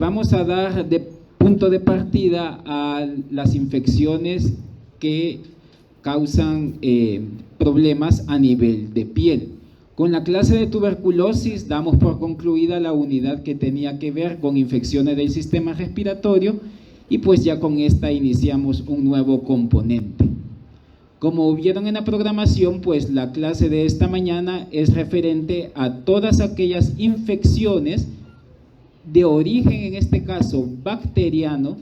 Vamos a dar de punto de partida a las infecciones que causan problemas a nivel de piel. Con la clase de tuberculosis damos por concluida la unidad que tenía que ver con infecciones del sistema respiratorio y pues ya con esta iniciamos un nuevo componente. Como vieron en la programación, pues la clase de esta mañana es referente a todas aquellas infecciones de origen, en este caso bacteriano,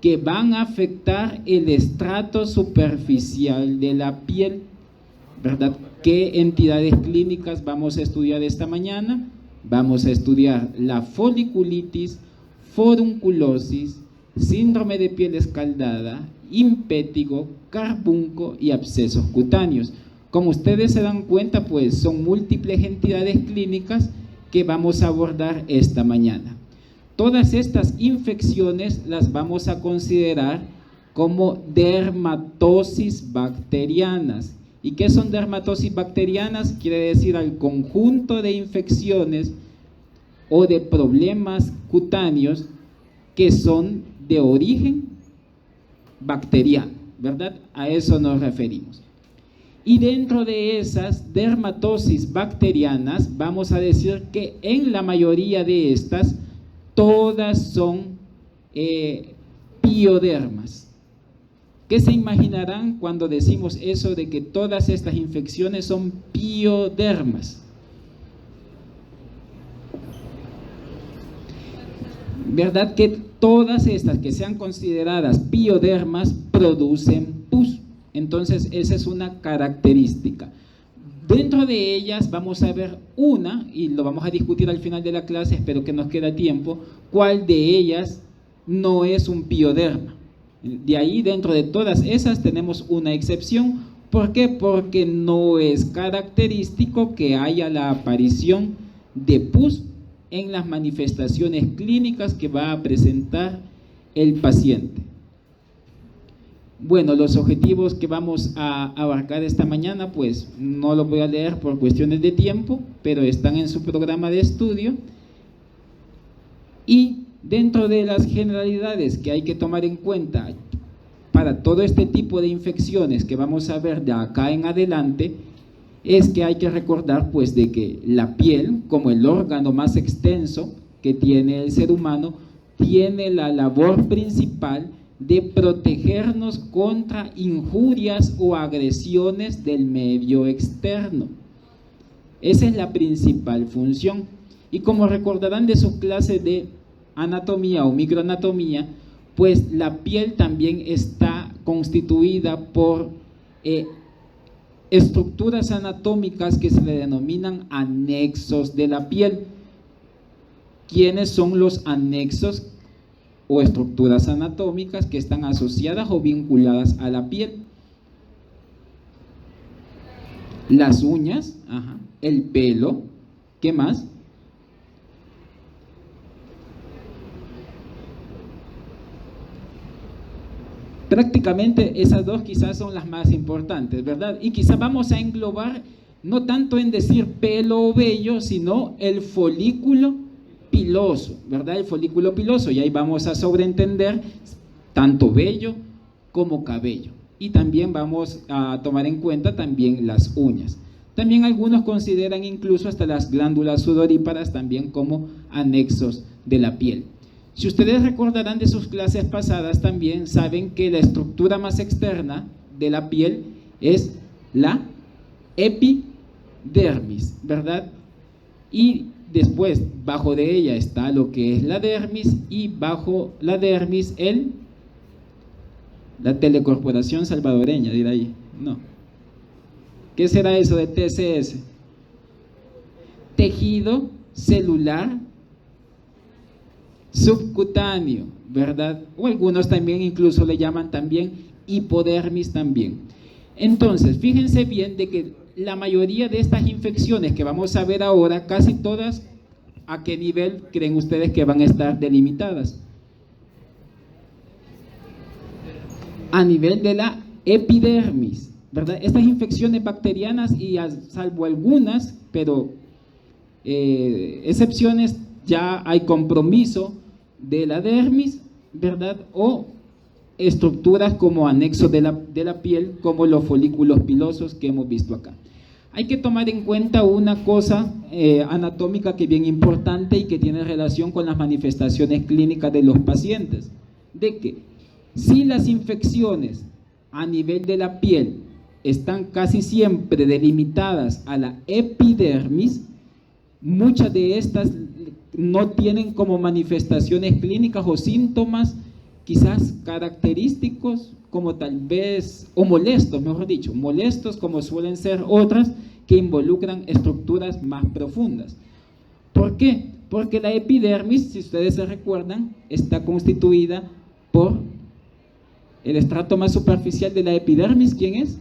que van a afectar el estrato superficial de la piel, ¿verdad? ¿Qué entidades clínicas vamos a estudiar esta mañana? Vamos a estudiar la foliculitis, furunculosis, síndrome de piel escaldada, impétigo, carbunco y abscesos cutáneos. Como ustedes se dan cuenta, pues son múltiples entidades clínicas que vamos a abordar esta mañana. Todas estas infecciones las vamos a considerar como dermatosis bacterianas. ¿Y qué son dermatosis bacterianas? Quiere decir al conjunto de infecciones o de problemas cutáneos que son de origen bacteriano, ¿verdad? A eso nos referimos. Y dentro de esas dermatosis bacterianas, vamos a decir que en la mayoría de estas, todas son piodermas. ¿Qué se imaginarán cuando decimos eso de que todas estas infecciones son piodermas? ¿Verdad que todas estas que sean consideradas piodermas producen pus? Entonces esa es una característica. Dentro de ellas vamos a ver una, y lo vamos a discutir al final de la clase, espero que nos quede tiempo, cuál de ellas no es un pioderma. De ahí, dentro de todas esas, tenemos una excepción. ¿Por qué? Porque no es característico que haya la aparición de pus en las manifestaciones clínicas que va a presentar el paciente. Bueno, los objetivos que vamos a abarcar esta mañana, pues no los voy a leer por cuestiones de tiempo, pero están en su programa de estudio. Y dentro de las generalidades que hay que tomar en cuenta para todo este tipo de infecciones que vamos a ver de acá en adelante, es que hay que recordar pues de que la piel, como el órgano más extenso que tiene el ser humano, tiene la labor principal de protegernos contra injurias o agresiones del medio externo. Esa es la principal función. Y como recordarán de sus clases de anatomía o microanatomía, pues la piel también está constituida por estructuras anatómicas que se le denominan anexos de la piel. ¿Quiénes son los anexos o estructuras anatómicas que están asociadas o vinculadas a la piel? Las uñas, el pelo, ¿qué más? Prácticamente esas dos quizás son las más importantes, ¿verdad? Y quizás vamos a englobar no tanto en decir pelo o vello, sino el folículo piloso, ¿verdad? El folículo piloso, y ahí vamos a sobreentender tanto vello como cabello. Y también vamos a tomar en cuenta también las uñas. También algunos consideran incluso hasta las glándulas sudoríparas también como anexos de la piel. Si ustedes recordarán de sus clases pasadas, también saben que la estructura más externa de la piel es la epidermis, ¿verdad? Y después, bajo de ella está lo que es la dermis, y bajo la dermis la telecorporación salvadoreña, dirá ahí. No. ¿Qué será eso de TCS? Tejido celular subcutáneo, ¿verdad? O algunos también incluso le llaman también hipodermis también. Entonces, fíjense bien de que la mayoría de estas infecciones que vamos a ver ahora, casi todas, ¿a qué nivel creen ustedes que van a estar delimitadas? A nivel de la epidermis, ¿verdad? Estas infecciones bacterianas, y salvo algunas, pero excepciones, ya hay compromiso de la dermis, ¿verdad? O estructuras como anexos de la piel, como los folículos pilosos que hemos visto acá. Hay que tomar en cuenta una cosa anatómica que es bien importante y que tiene relación con las manifestaciones clínicas de los pacientes, de que si las infecciones a nivel de la piel están casi siempre delimitadas a la epidermis, muchas de estas no tienen como manifestaciones clínicas o síntomas quizás característicos como tal vez, o molestos, mejor dicho, molestos como suelen ser otras que involucran estructuras más profundas. ¿Por qué? Porque la epidermis, si ustedes se recuerdan, está constituida por el estrato más superficial de la epidermis. ¿Quién es?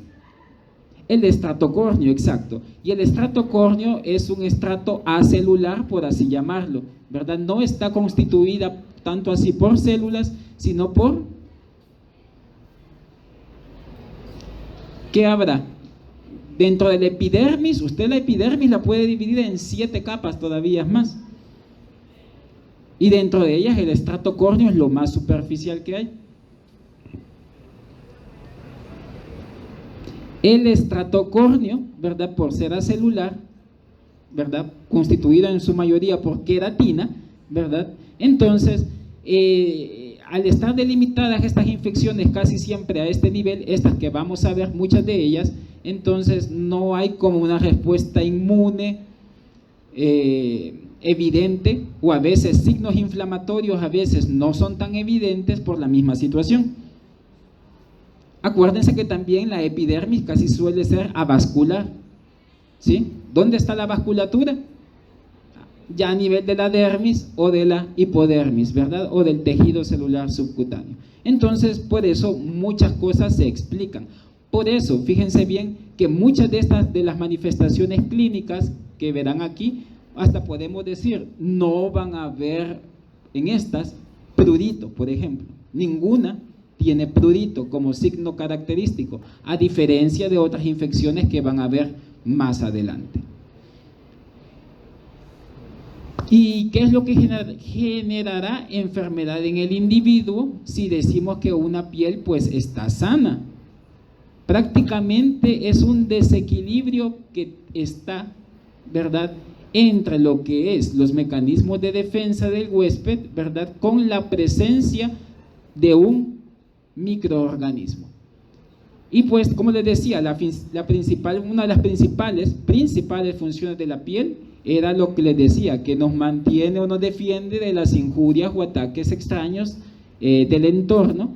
El estrato córneo, exacto. Y el estrato córneo es un estrato acelular, por así llamarlo, ¿verdad? No está constituida tanto así por células, sino por... ¿Qué habrá? Dentro de la epidermis, usted la epidermis la puede dividir en 7 capas todavía más. Y dentro de ellas el estrato córneo es lo más superficial que hay. El estrato córneo, ¿verdad? Por ser acelular, ¿verdad? Constituido en su mayoría por queratina, ¿verdad? Entonces, al estar delimitadas estas infecciones casi siempre a este nivel, estas que vamos a ver, muchas de ellas, entonces no hay como una respuesta inmune evidente, o a veces signos inflamatorios a veces no son tan evidentes por la misma situación. Acuérdense que también la epidermis casi suele ser avascular, ¿sí? ¿Dónde está la vasculatura? Ya a nivel de la dermis o de la hipodermis, ¿verdad? O del tejido celular subcutáneo. Entonces, por eso muchas cosas se explican. Por eso, fíjense bien que muchas de las manifestaciones clínicas que verán aquí, hasta podemos decir, no van a ver en estas prurito, por ejemplo. Ninguna tiene prurito como signo característico, a diferencia de otras infecciones que van a ver más adelante. ¿Y qué es lo que generará enfermedad en el individuo si decimos que una piel pues está sana? Prácticamente es un desequilibrio que está, ¿verdad?, entre lo que es los mecanismos de defensa del huésped, ¿verdad?, con la presencia de un microorganismo. Y pues, como les decía, una de las principales funciones de la piel era lo que les decía, que nos mantiene o nos defiende de las injurias o ataques extraños del entorno,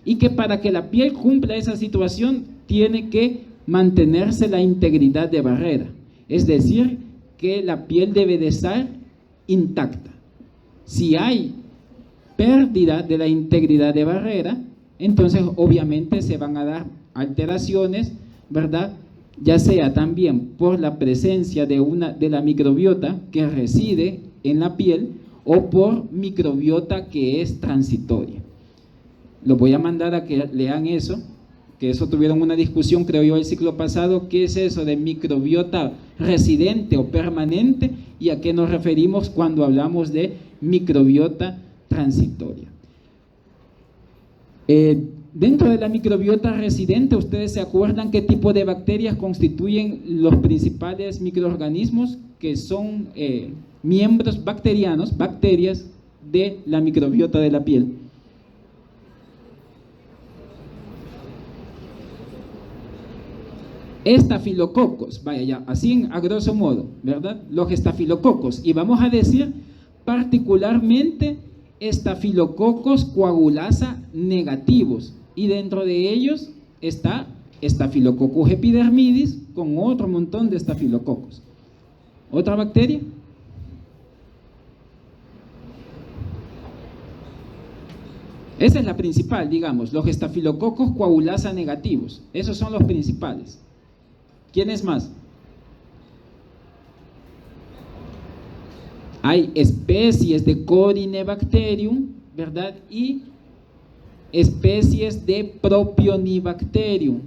y que para que la piel cumpla esa situación tiene que mantenerse la integridad de barrera, es decir, que la piel debe de estar intacta. Si hay pérdida de la integridad de barrera, entonces obviamente se van a dar alteraciones, ¿verdad?, ya sea también por la presencia de la microbiota que reside en la piel o por microbiota que es transitoria. Los voy a mandar a que lean eso, que eso tuvieron una discusión, creo yo, el ciclo pasado, qué es eso de microbiota residente o permanente y a qué nos referimos cuando hablamos de microbiota transitoria. Dentro de la microbiota residente, ¿ustedes se acuerdan qué tipo de bacterias constituyen los principales microorganismos que son miembros bacterianos, bacterias de la microbiota de la piel? Estafilococos, vaya ya, así a grosso modo, ¿verdad? Los estafilococos, y vamos a decir particularmente estafilococos coagulasa negativos, y dentro de ellos está Staphylococcus epidermidis con otro montón de estafilococos. ¿Otra bacteria? Esa es la principal, digamos, los estafilococos coagulasa negativos, esos son los principales. ¿Quiénes más? Hay especies de Corynebacterium, ¿verdad? Y especies de Propionibacterium.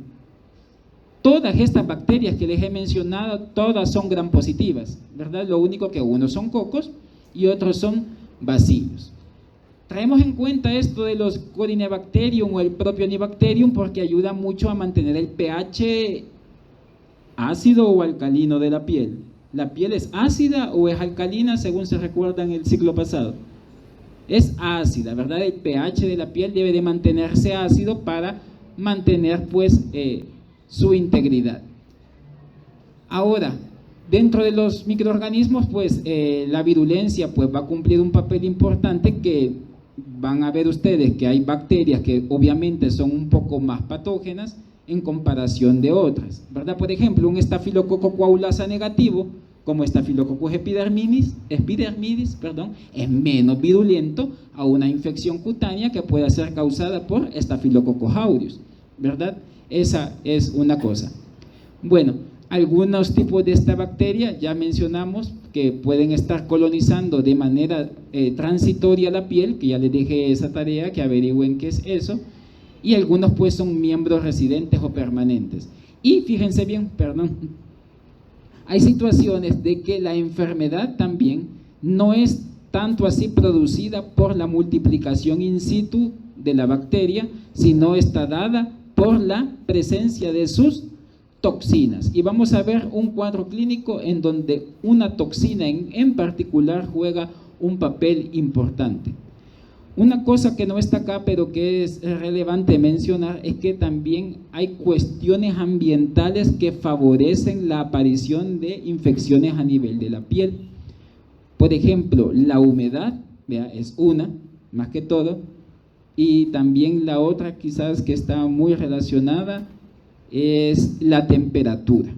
Todas estas bacterias que les he mencionado, todas son gram positivas, ¿verdad? Lo único que unos son cocos y otros son bacilos. Traemos en cuenta esto de los Corynebacterium o el Propionibacterium porque ayuda mucho a mantener el pH ácido o alcalino de la piel. ¿La piel es ácida o es alcalina según se recuerda en el ciclo pasado? Es ácida, ¿verdad? El pH de la piel debe de mantenerse ácido para mantener pues su integridad. Ahora, dentro de los microorganismos pues la virulencia pues va a cumplir un papel importante, que van a ver ustedes que hay bacterias que obviamente son un poco más patógenas en comparación de otras, ¿verdad? Por ejemplo, un estafilococo coagulasa negativo, como Staphylococcus epidermidis, es menos virulento a una infección cutánea que pueda ser causada por Staphylococcus aureus, ¿verdad? Esa es una cosa. Bueno, algunos tipos de esta bacteria ya mencionamos que pueden estar colonizando de manera transitoria la piel, que ya les dejé esa tarea, que averigüen qué es eso, y algunos pues son miembros residentes o permanentes. Y fíjense bien, hay situaciones de que la enfermedad también no es tanto así producida por la multiplicación in situ de la bacteria, sino está dada por la presencia de sus toxinas. Y vamos a ver un cuadro clínico en donde una toxina en particular juega un papel importante. Una cosa que no está acá, pero que es relevante mencionar, es que también hay cuestiones ambientales que favorecen la aparición de infecciones a nivel de la piel. Por ejemplo, la humedad, vea, es una, más que todo, y también la otra quizás que está muy relacionada es la temperatura,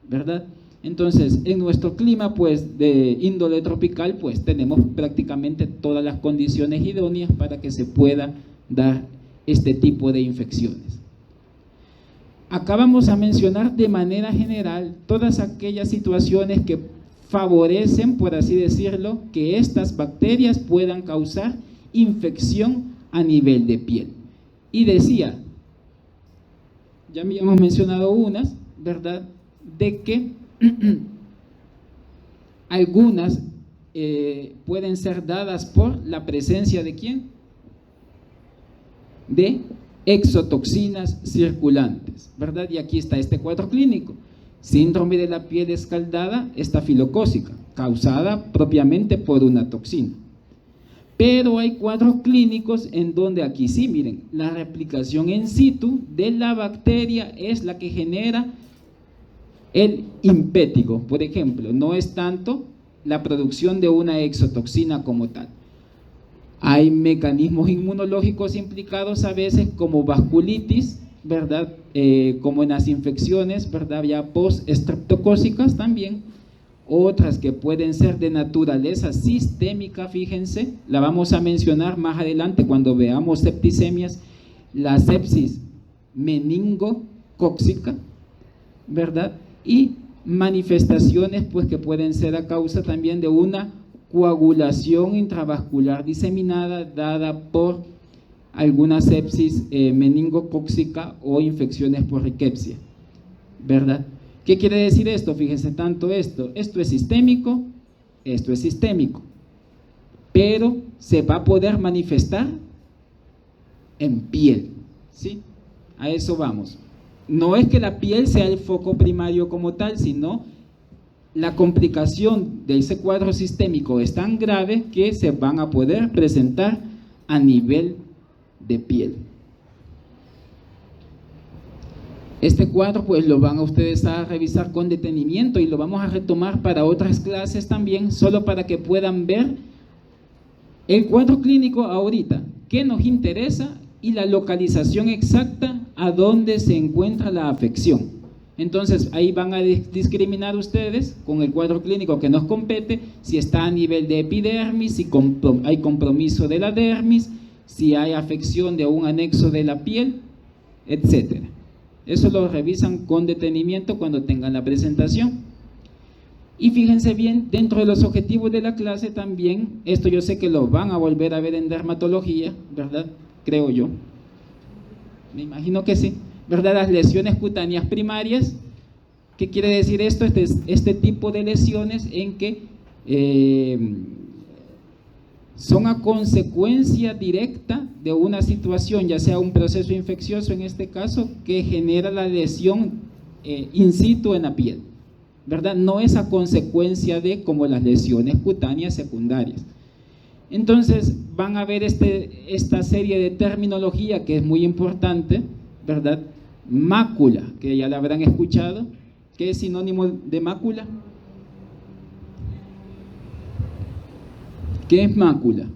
¿verdad? Entonces, en nuestro clima pues de índole tropical pues tenemos prácticamente todas las condiciones idóneas para que se pueda dar este tipo de infecciones. Acá vamos a mencionar de manera general todas aquellas situaciones que favorecen, por así decirlo, que estas bacterias puedan causar infección a nivel de piel. Y decía, ya habíamos mencionado unas, ¿verdad?, de que algunas pueden ser dadas por la presencia ¿de quién? De exotoxinas circulantes, ¿verdad? Y aquí está este cuadro clínico: síndrome de la piel escaldada estafilocócica, causada propiamente por una toxina. Pero hay cuadros clínicos en donde aquí sí, miren, la replicación in situ de la bacteria es la que genera el impétigo, por ejemplo, no es tanto la producción de una exotoxina como tal. Hay mecanismos inmunológicos implicados a veces como vasculitis, ¿verdad? Como en las infecciones, ¿verdad? Ya post-estreptocócicas también. Otras que pueden ser de naturaleza sistémica, fíjense, la vamos a mencionar más adelante cuando veamos septicemias, la sepsis meningocócica, ¿verdad? Y manifestaciones pues que pueden ser a causa también de una coagulación intravascular diseminada dada por alguna sepsis meningocócica o infecciones por riquepsia, ¿verdad? ¿Qué quiere decir esto? Fíjense, tanto esto es sistémico, esto es sistémico, pero se va a poder manifestar en piel, ¿sí? A eso vamos. No es que la piel sea el foco primario como tal, sino la complicación de ese cuadro sistémico es tan grave que se van a poder presentar a nivel de piel. Este cuadro pues lo van a ustedes a revisar con detenimiento y lo vamos a retomar para otras clases también, solo para que puedan ver el cuadro clínico ahorita, qué nos interesa y la localización exacta a dónde se encuentra la afección. Entonces ahí van a discriminar ustedes con el cuadro clínico que nos compete, si está a nivel de epidermis, si hay compromiso de la dermis, si hay afección de un anexo de la piel, etcétera. Eso lo revisan con detenimiento cuando tengan la presentación. Y fíjense bien, dentro de los objetivos de la clase también, esto yo sé que lo van a volver a ver en dermatología, ¿verdad? Creo yo. Me imagino que sí, ¿verdad? Las lesiones cutáneas primarias. ¿Qué quiere decir esto? Este tipo de lesiones en que son a consecuencia directa de una situación, ya sea un proceso infeccioso en este caso, que genera la lesión in situ en la piel, ¿verdad? No es a consecuencia de como las lesiones cutáneas secundarias. Entonces van a ver esta serie de terminología que es muy importante, ¿verdad? Mácula, que ya la habrán escuchado. ¿Qué es sinónimo de mácula? ¿Qué es mácula?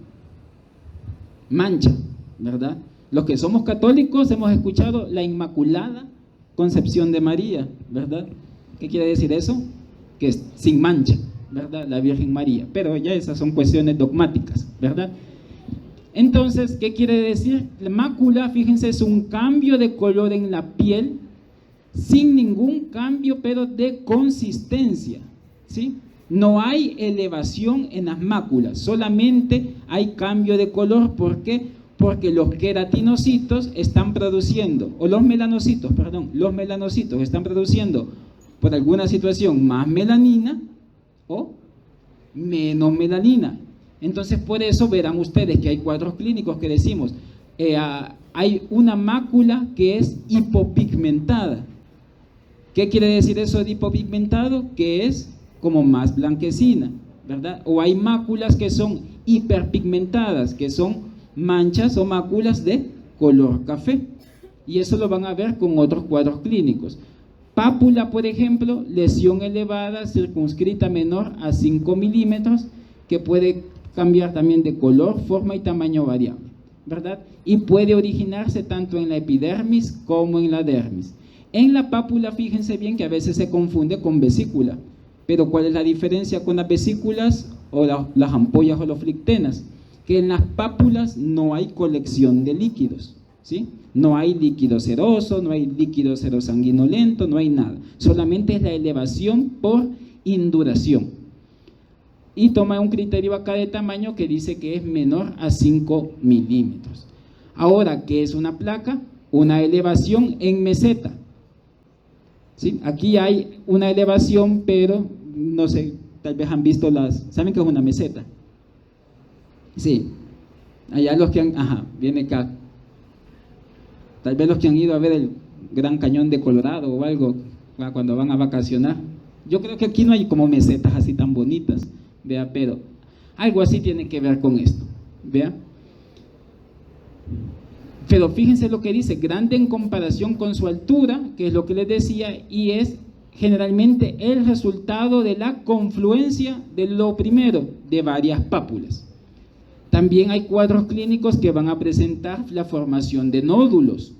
Mancha, ¿verdad? Los que somos católicos hemos escuchado la Inmaculada Concepción de María, ¿verdad? ¿Qué quiere decir eso? Que es sin mancha, ¿verdad? La Virgen María, pero ya esas son cuestiones dogmáticas, ¿verdad? Entonces, ¿qué quiere decir? La mácula, fíjense, es un cambio de color en la piel sin ningún cambio, pero de consistencia, ¿sí? No hay elevación en las máculas, solamente hay cambio de color. ¿Por qué? Porque los queratinocitos están produciendo, o los melanocitos están produciendo por alguna situación más melanina o menos melanina. Entonces, por eso verán ustedes que hay cuadros clínicos que decimos, hay una mácula que es hipopigmentada. ¿Qué quiere decir eso de hipopigmentado? Que es como más blanquecina, ¿verdad? O hay máculas que son hiperpigmentadas, que son manchas o máculas de color café. Y eso lo van a ver con otros cuadros clínicos. Pápula, por ejemplo, lesión elevada, circunscrita menor a 5 milímetros, que puede cambiar también de color, forma y tamaño variable, ¿verdad? Y puede originarse tanto en la epidermis como en la dermis. En la pápula, fíjense bien que a veces se confunde con vesícula. Pero ¿cuál es la diferencia con las vesículas o las ampollas o los flictenas? Que en las pápulas no hay colección de líquidos, ¿sí? No hay líquido seroso, no hay líquido serosanguinolento, no hay nada. Solamente es la elevación por induración. Y toma un criterio acá de tamaño que dice que es menor a 5 milímetros. Ahora, ¿qué es una placa? Una elevación en meseta. ¿Sí? Aquí hay una elevación, pero no sé, tal vez han visto ¿saben qué es una meseta? Sí, allá los que han, viene acá, tal vez los que han ido a ver el Gran Cañón de Colorado o algo, cuando van a vacacionar. Yo creo que aquí no hay como mesetas así tan bonitas, vea, pero algo así tiene que ver con esto, vea. Pero fíjense lo que dice, grande en comparación con su altura, que es lo que les decía, y es generalmente el resultado de la confluencia de lo primero, de varias pápulas. También hay cuadros clínicos que van a presentar la formación de nódulos,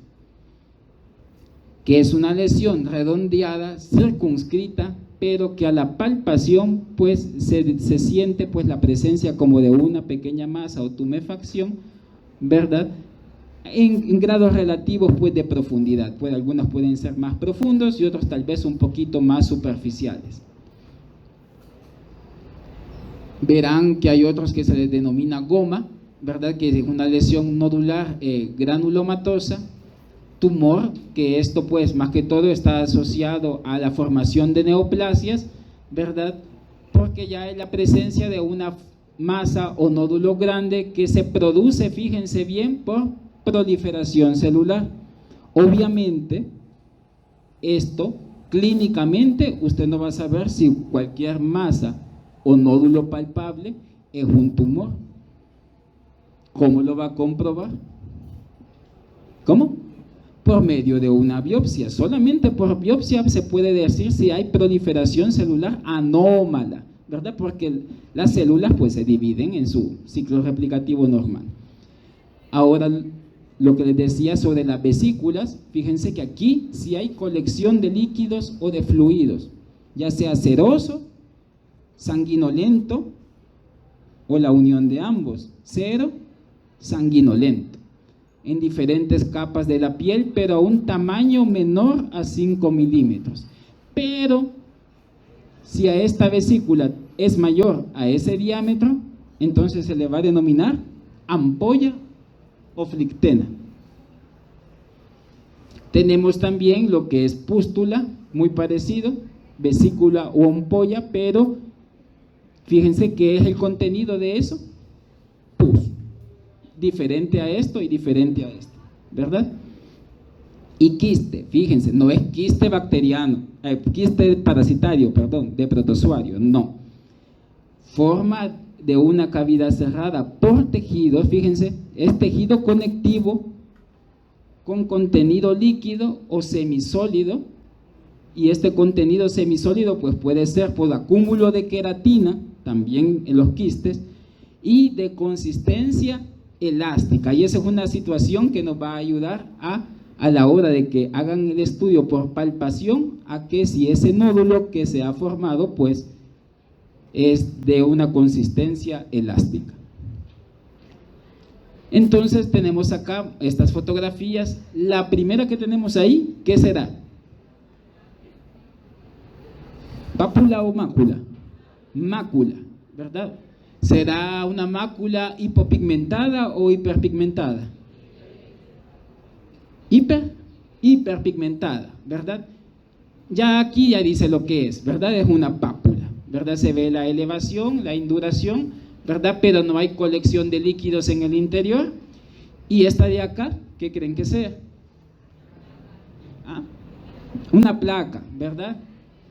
que es una lesión redondeada, circunscrita, pero que a la palpación pues se siente pues la presencia como de una pequeña masa o tumefacción, ¿verdad? En grados relativos pues de profundidad, pues algunos pueden ser más profundos y otros tal vez un poquito más superficiales. Verán que hay otros que se les denomina goma, ¿verdad? Que es una lesión nodular granulomatosa, tumor, que esto pues más que todo está asociado a la formación de neoplasias, ¿verdad? Porque ya hay la presencia de una masa o nódulo grande que se produce, fíjense bien, por proliferación celular. Obviamente, esto clínicamente usted no va a saber si cualquier masa o nódulo palpable es un tumor. ¿Cómo lo va a comprobar? ¿Cómo? Por medio de una biopsia. Solamente por biopsia se puede decir si hay proliferación celular anómala, ¿verdad? Porque las células pues se dividen en su ciclo replicativo normal. Ahora, lo que les decía sobre las vesículas, fíjense que aquí sí hay colección de líquidos o de fluidos, ya sea seroso, sanguinolento o la unión de ambos, sero, sanguinolento, en diferentes capas de la piel, pero a un tamaño menor a 5 milímetros. Pero si a esta vesícula es mayor a ese diámetro, entonces se le va a denominar ampolla o flictena. Tenemos también lo que es pústula, muy parecido, vesícula o ampolla, pero fíjense qué es el contenido de eso. diferente a esto y diferente a esto, ¿verdad? Y quiste, fíjense, no es quiste bacteriano, quiste parasitario, perdón, de protozoario, no. Forma de una cavidad cerrada por tejido, fíjense, es tejido conectivo con contenido líquido o semisólido, y este contenido semisólido pues puede ser por acúmulo de queratina, también en los quistes, y de consistencia elástica, y esa es una situación que nos va a ayudar a la hora de que hagan el estudio por palpación, a que si ese nódulo que se ha formado pues es de una consistencia elástica. Entonces tenemos acá estas fotografías. La primera que tenemos ahí, ¿qué será? ¿Pápula o mácula? Mácula, ¿verdad? ¿Será una mácula hipopigmentada o hiperpigmentada? Hiperpigmentada, ¿verdad? Ya aquí ya dice lo que es, ¿verdad? Es una pápula, ¿verdad? Se ve la elevación, la induración, ¿verdad? Pero no hay colección de líquidos en el interior. Y esta de acá, ¿qué creen que sea? ¿Ah? Una placa, ¿verdad?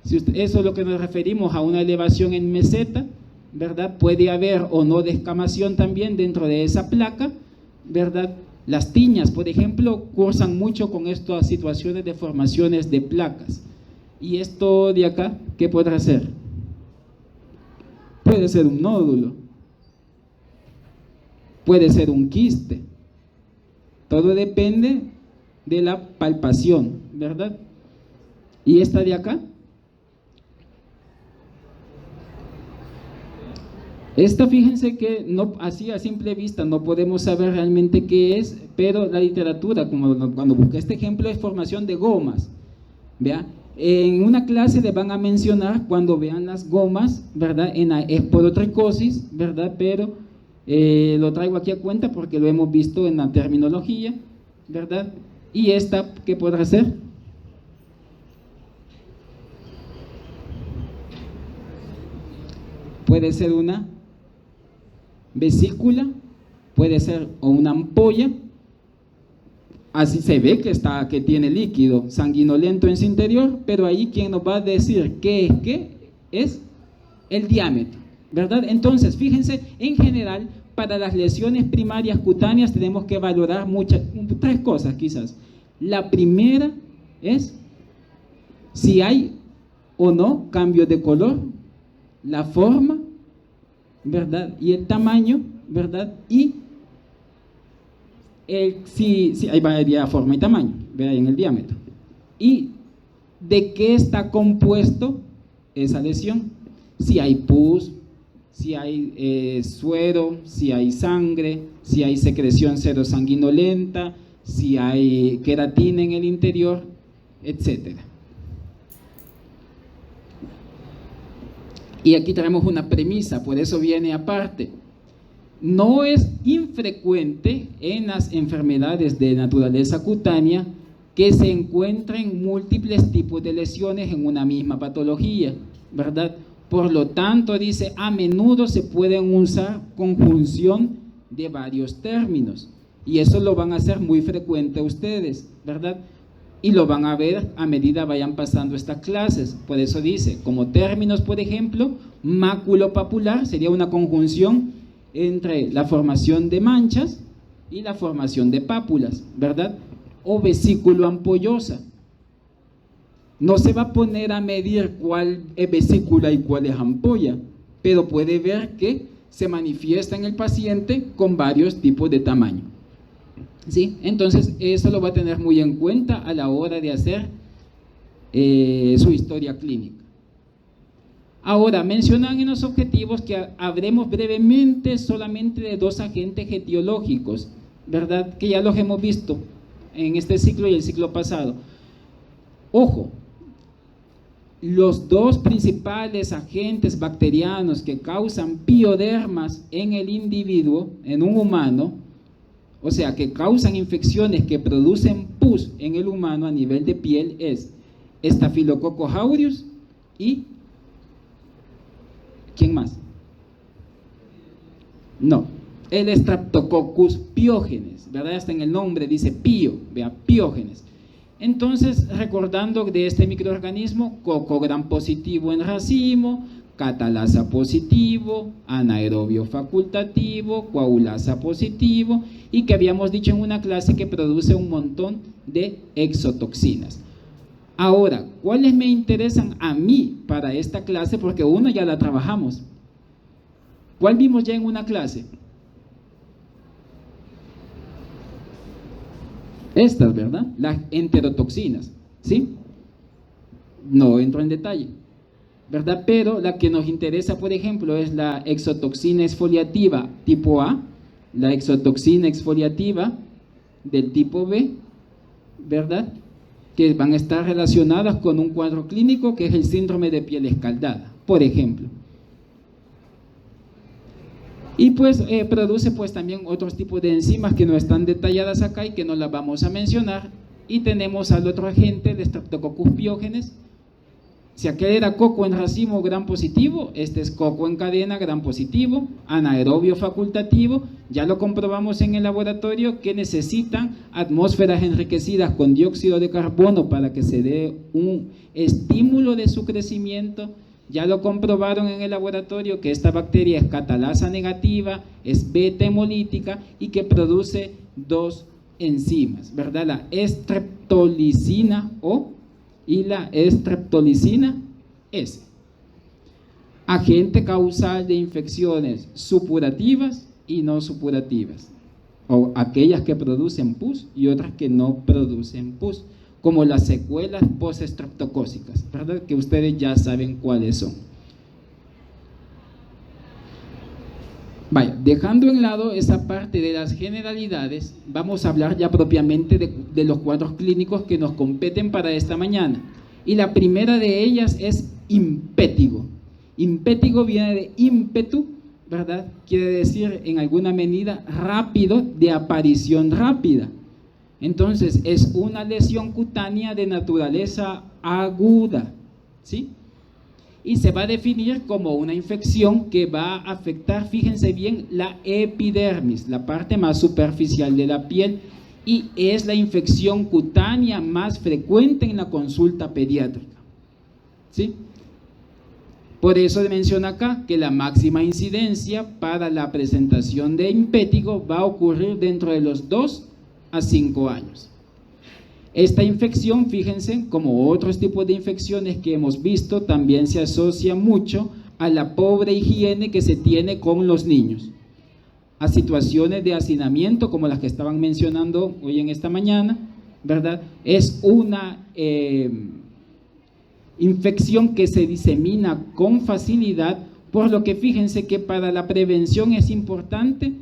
Si usted, eso es lo que nos referimos a una elevación en meseta, ¿verdad? Puede haber o no descamación también dentro de esa placa, ¿verdad? Las tiñas, por ejemplo, cursan mucho con estas situaciones de formaciones de placas. Y esto de acá, ¿qué podrá ser? Puede ser un nódulo, puede ser un quiste. Todo depende de la palpación, ¿verdad? ¿Y esta de acá? Esta, fíjense que no, así a simple vista no podemos saber realmente qué es, pero la literatura, como cuando busqué este ejemplo, es formación de gomas. ¿Vea? En una clase le van a mencionar cuando vean las gomas, ¿verdad? En la esporotricosis, ¿verdad? Pero lo traigo aquí a cuenta porque lo hemos visto en la terminología, ¿verdad? ¿Y esta qué podrá ser? Puede ser una vesícula, puede ser o una ampolla. Así se ve que tiene líquido sanguinolento en su interior, pero ahí quien nos va a decir qué es el diámetro, ¿verdad? Entonces, fíjense, en general, para las lesiones primarias cutáneas tenemos que valorar tres cosas quizás. La primera es si hay o no cambio de color, la forma, ¿verdad? Y el tamaño, ¿verdad? Y si hay variedad, forma y tamaño, vean en el diámetro. ¿Y de qué está compuesto esa lesión? Si hay pus, si hay suero, si hay sangre, si hay secreción serosanguinolenta, si hay queratina en el interior, etcétera. Y aquí tenemos una premisa, por eso viene aparte. No es infrecuente en las enfermedades de naturaleza cutánea que se encuentren múltiples tipos de lesiones en una misma patología, ¿verdad? Por lo tanto, dice, a menudo se pueden usar conjunción de varios términos, y eso lo van a hacer muy frecuente ustedes, ¿verdad? Y lo van a ver a medida vayan pasando estas clases. Por eso dice, como términos, por ejemplo, máculo-papular sería una conjunción entre la formación de manchas y la formación de pápulas, ¿verdad? O vesículo-ampollosa. No se va a poner a medir cuál es vesícula y cuál es ampolla, pero puede ver que se manifiesta en el paciente con varios tipos de tamaño. ¿Sí? Entonces, eso lo va a tener muy en cuenta a la hora de hacer su historia clínica. Ahora, mencionan en los objetivos que hablemos brevemente solamente de dos agentes etiológicos, ¿verdad? Que ya los hemos visto en este ciclo y el ciclo pasado. Ojo, los dos principales agentes bacterianos que causan piodermas en el individuo, en un humano, o sea, que causan infecciones que producen pus en el humano a nivel de piel, es Staphylococcus aureus y ¿quién más? No, el Streptococcus pyogenes, ¿verdad? Hasta en el nombre dice pío, vea, pyogenes. Entonces, recordando de este microorganismo, coco gram positivo en racimo, catalasa positivo, anaerobio facultativo, coagulasa positivo, y que habíamos dicho en una clase que produce un montón de exotoxinas. Ahora, ¿cuáles me interesan a mí para esta clase? Porque una ya la trabajamos. ¿Cuál vimos ya en una clase? Estas, ¿verdad? Las enterotoxinas, ¿sí? No entro en detalle, ¿verdad? Pero la que nos interesa, por ejemplo, es la exotoxina exfoliativa tipo A, la exotoxina exfoliativa del tipo B, ¿verdad? Que van a estar relacionadas con un cuadro clínico que es el síndrome de piel escaldada, por ejemplo. Y pues produce pues también otros tipos de enzimas que no están detalladas acá y que no las vamos a mencionar. Y tenemos al otro agente de Streptococcus pyogenes. Si aquel era coco en racimo gram positivo, este es coco en cadena gram positivo, anaerobio facultativo. Ya lo comprobamos en el laboratorio que necesitan atmósferas enriquecidas con dióxido de carbono para que se dé un estímulo de su crecimiento. Ya lo comprobaron en el laboratorio que esta bacteria es catalasa negativa, es beta hemolítica y que produce dos enzimas, ¿verdad? La estreptolicina O y la estreptolicina S. Agente causal de infecciones supurativas y no supurativas, o aquellas que producen pus y otras que no producen pus, como las secuelas postestreptocócicas, ¿verdad? Que ustedes ya saben cuáles son. Vaya, dejando en lado esa parte de las generalidades, vamos a hablar ya propiamente de los cuadros clínicos que nos competen para esta mañana. Y la primera de ellas es impétigo. Impétigo viene de ímpetu, ¿verdad? Quiere decir en alguna medida rápido, de aparición rápida. Entonces, es una lesión cutánea de naturaleza aguda, ¿sí? Y se va a definir como una infección que va a afectar, fíjense bien, la epidermis, la parte más superficial de la piel, y es la infección cutánea más frecuente en la consulta pediátrica, ¿sí? Por eso menciona acá que la máxima incidencia para la presentación de impétigo va a ocurrir dentro de los 2 a 5 años. Esta infección, fíjense, como otros tipos de infecciones que hemos visto, también se asocia mucho a la pobre higiene que se tiene con los niños, a situaciones de hacinamiento como las que estaban mencionando hoy en esta mañana, ¿verdad? Es una infección que se disemina con facilidad, por lo que fíjense que para la prevención es importante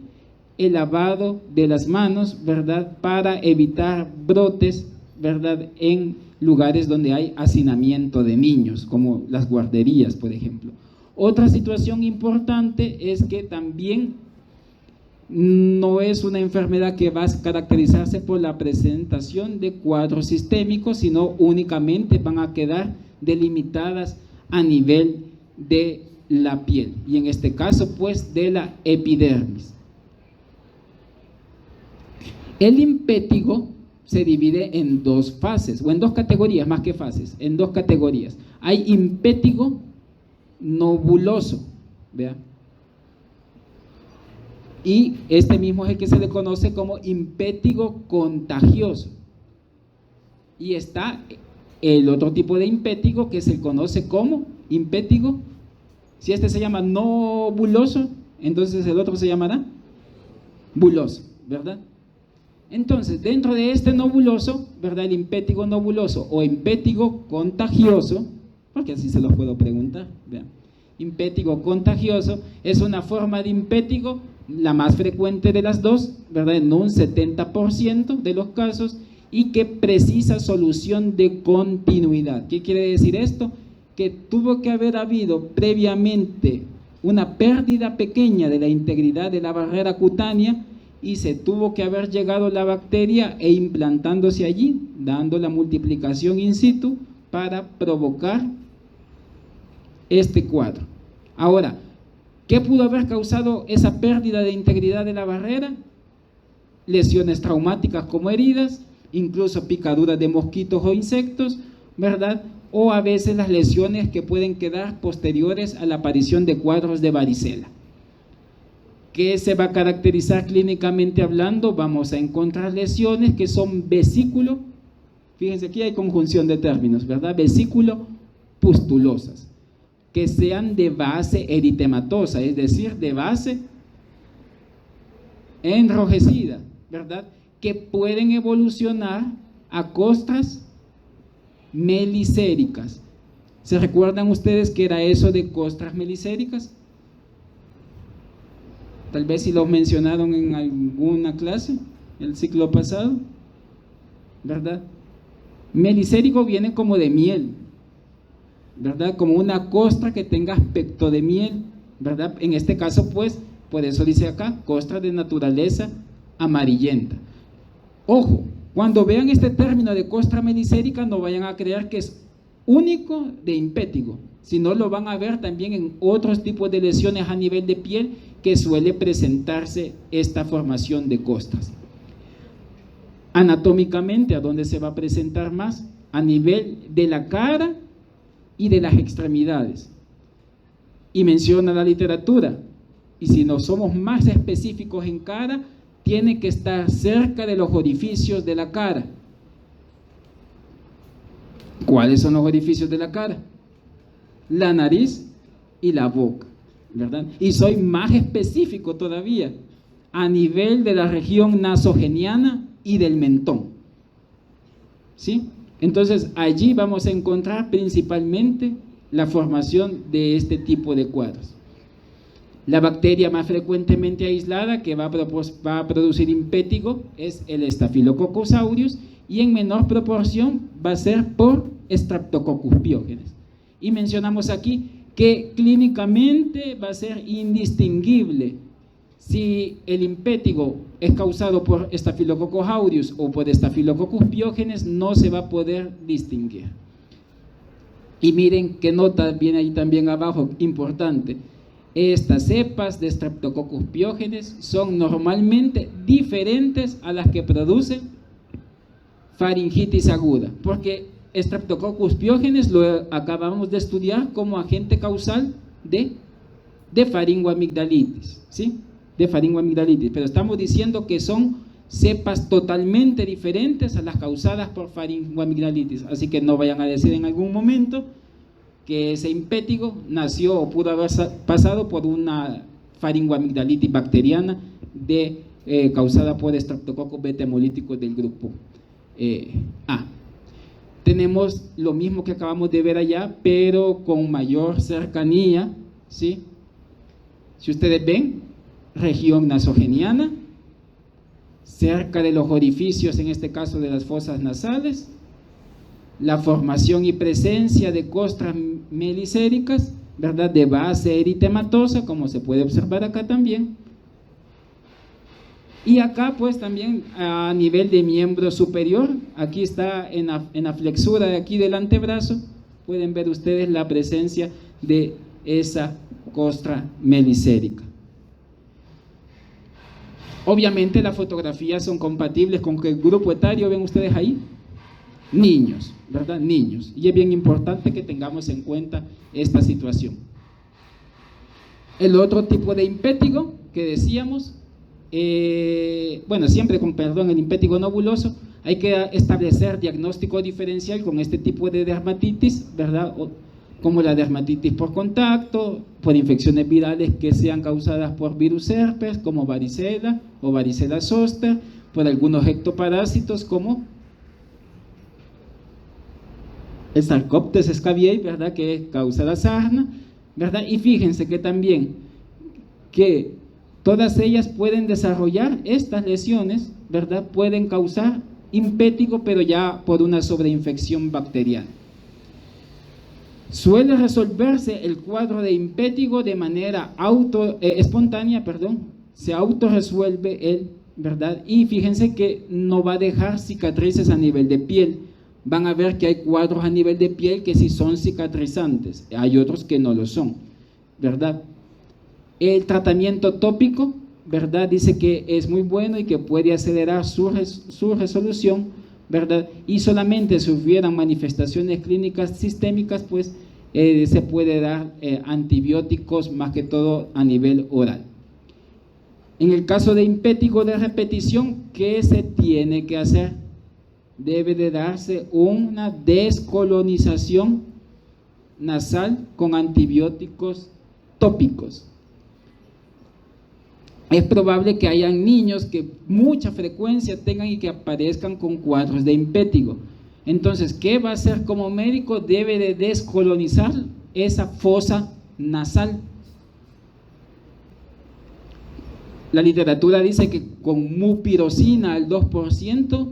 el lavado de las manos, ¿verdad? Para evitar brotes, ¿verdad? En lugares donde hay hacinamiento de niños, como las guarderías, por ejemplo. Otra situación importante es que también no es una enfermedad que va a caracterizarse por la presentación de cuadros sistémicos, sino únicamente van a quedar delimitadas a nivel de la piel, y en este caso pues de la epidermis. El impétigo se divide en 2 fases, o en 2 categorías, más que fases, en 2 categorías. Hay impétigo nobuloso, ¿vea? Y este mismo es el que se le conoce como impétigo contagioso. Y está el otro tipo de impétigo que se conoce como impétigo, si este se llama no buloso, entonces el otro se llamará buloso, ¿verdad? Entonces, dentro de este no buloso, ¿verdad? El impétigo no buloso o impétigo contagioso, porque así se los puedo preguntar, vean. Impétigo contagioso es una forma de impétigo, la más frecuente de las dos, ¿verdad? En un 70% de los casos, y que precisa solución de continuidad. ¿Qué quiere decir esto? Que tuvo que haber habido previamente una pérdida pequeña de la integridad de la barrera cutánea y se tuvo que haber llegado la bacteria e implantándose allí, dando la multiplicación in situ para provocar este cuadro. Ahora, ¿Qué pudo haber causado esa pérdida de integridad de la barrera? Lesiones traumáticas como heridas, incluso picaduras de mosquitos o insectos, ¿verdad? O a veces las lesiones que pueden quedar posteriores a la aparición de cuadros de varicela. ¿Qué se va a caracterizar clínicamente hablando? Vamos a encontrar lesiones que son vesículo, fíjense aquí hay conjunción de términos, ¿verdad? Vesículo pustulosas, que sean de base eritematosa, es decir, de base enrojecida, ¿verdad? Que pueden evolucionar a costras melicéricas. ¿Se recuerdan ustedes qué era eso de costras melicéricas? Tal vez si lo mencionaron en alguna clase el ciclo pasado, ¿verdad? Melicérico viene como de miel, ¿verdad? Como una costra que tenga aspecto de miel, ¿verdad? En este caso, pues, por eso dice acá, costra de naturaleza amarillenta. Ojo, cuando vean este término de costra melicérica, no vayan a creer que es único de impétigo, sino lo van a ver también en otros tipos de lesiones a nivel de piel que suele presentarse esta formación de costras. Anatómicamente, ¿a dónde se va a presentar más? A nivel de la cara y de las extremidades. Y menciona la literatura, y si no somos más específicos en cara, tiene que estar cerca de los orificios de la cara. ¿Cuáles son los orificios de la cara? La nariz y la boca, ¿verdad? Y soy más específico todavía, a nivel de la región nasogeniana y del mentón, ¿sí? Entonces allí vamos a encontrar principalmente la formación de este tipo de cuadros. La bacteria más frecuentemente aislada que va a producir impétigo es el Staphylococcus aureus, y en menor proporción va a ser por Streptococcus pyogenes. Y mencionamos aquí que clínicamente va a ser indistinguible si el impétigo es causado por Staphylococcus aureus o por Staphylococcus pyogenes, no se va a poder distinguir. Y miren qué nota viene ahí también abajo, importante. Estas cepas de Streptococcus pyogenes son normalmente diferentes a las que producen faringitis aguda, porque Streptococcus pyogenes lo acabamos de estudiar como agente causal de faringoamigdalitis, ¿sí? De faringoamigdalitis, pero estamos diciendo que son cepas totalmente diferentes a las causadas por faringoamigdalitis, así que no vayan a decir en algún momento que ese impétigo nació o pudo haber pasado por una faringoamigdalitis bacteriana causada por Streptococcus beta hemolíticos del grupo A. Tenemos lo mismo que acabamos de ver allá, pero con mayor cercanía, ¿sí? Si ustedes ven, región nasogeniana, cerca de los orificios, en este caso de las fosas nasales, la formación y presencia de costras melicéricas, ¿verdad? De base eritematosa, como se puede observar acá también. Y acá pues también a nivel de miembro superior, aquí está en la flexura de aquí del antebrazo, pueden ver ustedes la presencia de esa costra melicérica. Obviamente las fotografías son compatibles con qué grupo etario ven ustedes ahí, niños, ¿verdad? Niños, y es bien importante que tengamos en cuenta esta situación. El otro tipo de impétigo que decíamos, bueno, siempre con perdón, el impétigo nobuloso, hay que establecer diagnóstico diferencial con este tipo de dermatitis, ¿verdad? Como la dermatitis por contacto, por infecciones virales que sean causadas por virus herpes, como varicela o varicela zoster, por algunos ectoparásitos como el Sarcoptes scabiei, ¿verdad? Que causa la sarna, ¿verdad? Y fíjense que también que todas ellas pueden desarrollar estas lesiones, ¿verdad? Pueden causar impétigo, pero ya por una sobreinfección bacteriana. Suele resolverse el cuadro de impétigo de manera espontánea, se autorresuelve ¿verdad? Y fíjense que no va a dejar cicatrices a nivel de piel. Van a ver que hay cuadros a nivel de piel que sí son cicatrizantes, hay otros que no lo son, ¿verdad? El tratamiento tópico, ¿verdad? Dice que es muy bueno y que puede acelerar su resolución, ¿verdad? Y solamente si hubieran manifestaciones clínicas sistémicas, pues se puede dar antibióticos, más que todo a nivel oral. En el caso de impétigo de repetición, ¿qué se tiene que hacer? Debe de darse una descolonización nasal con antibióticos tópicos. Es probable que hayan niños que mucha frecuencia tengan y que aparezcan con cuadros de impétigo. Entonces, ¿qué va a hacer como médico? Debe de descolonizar esa fosa nasal. La literatura dice que con mupirocina al 2%,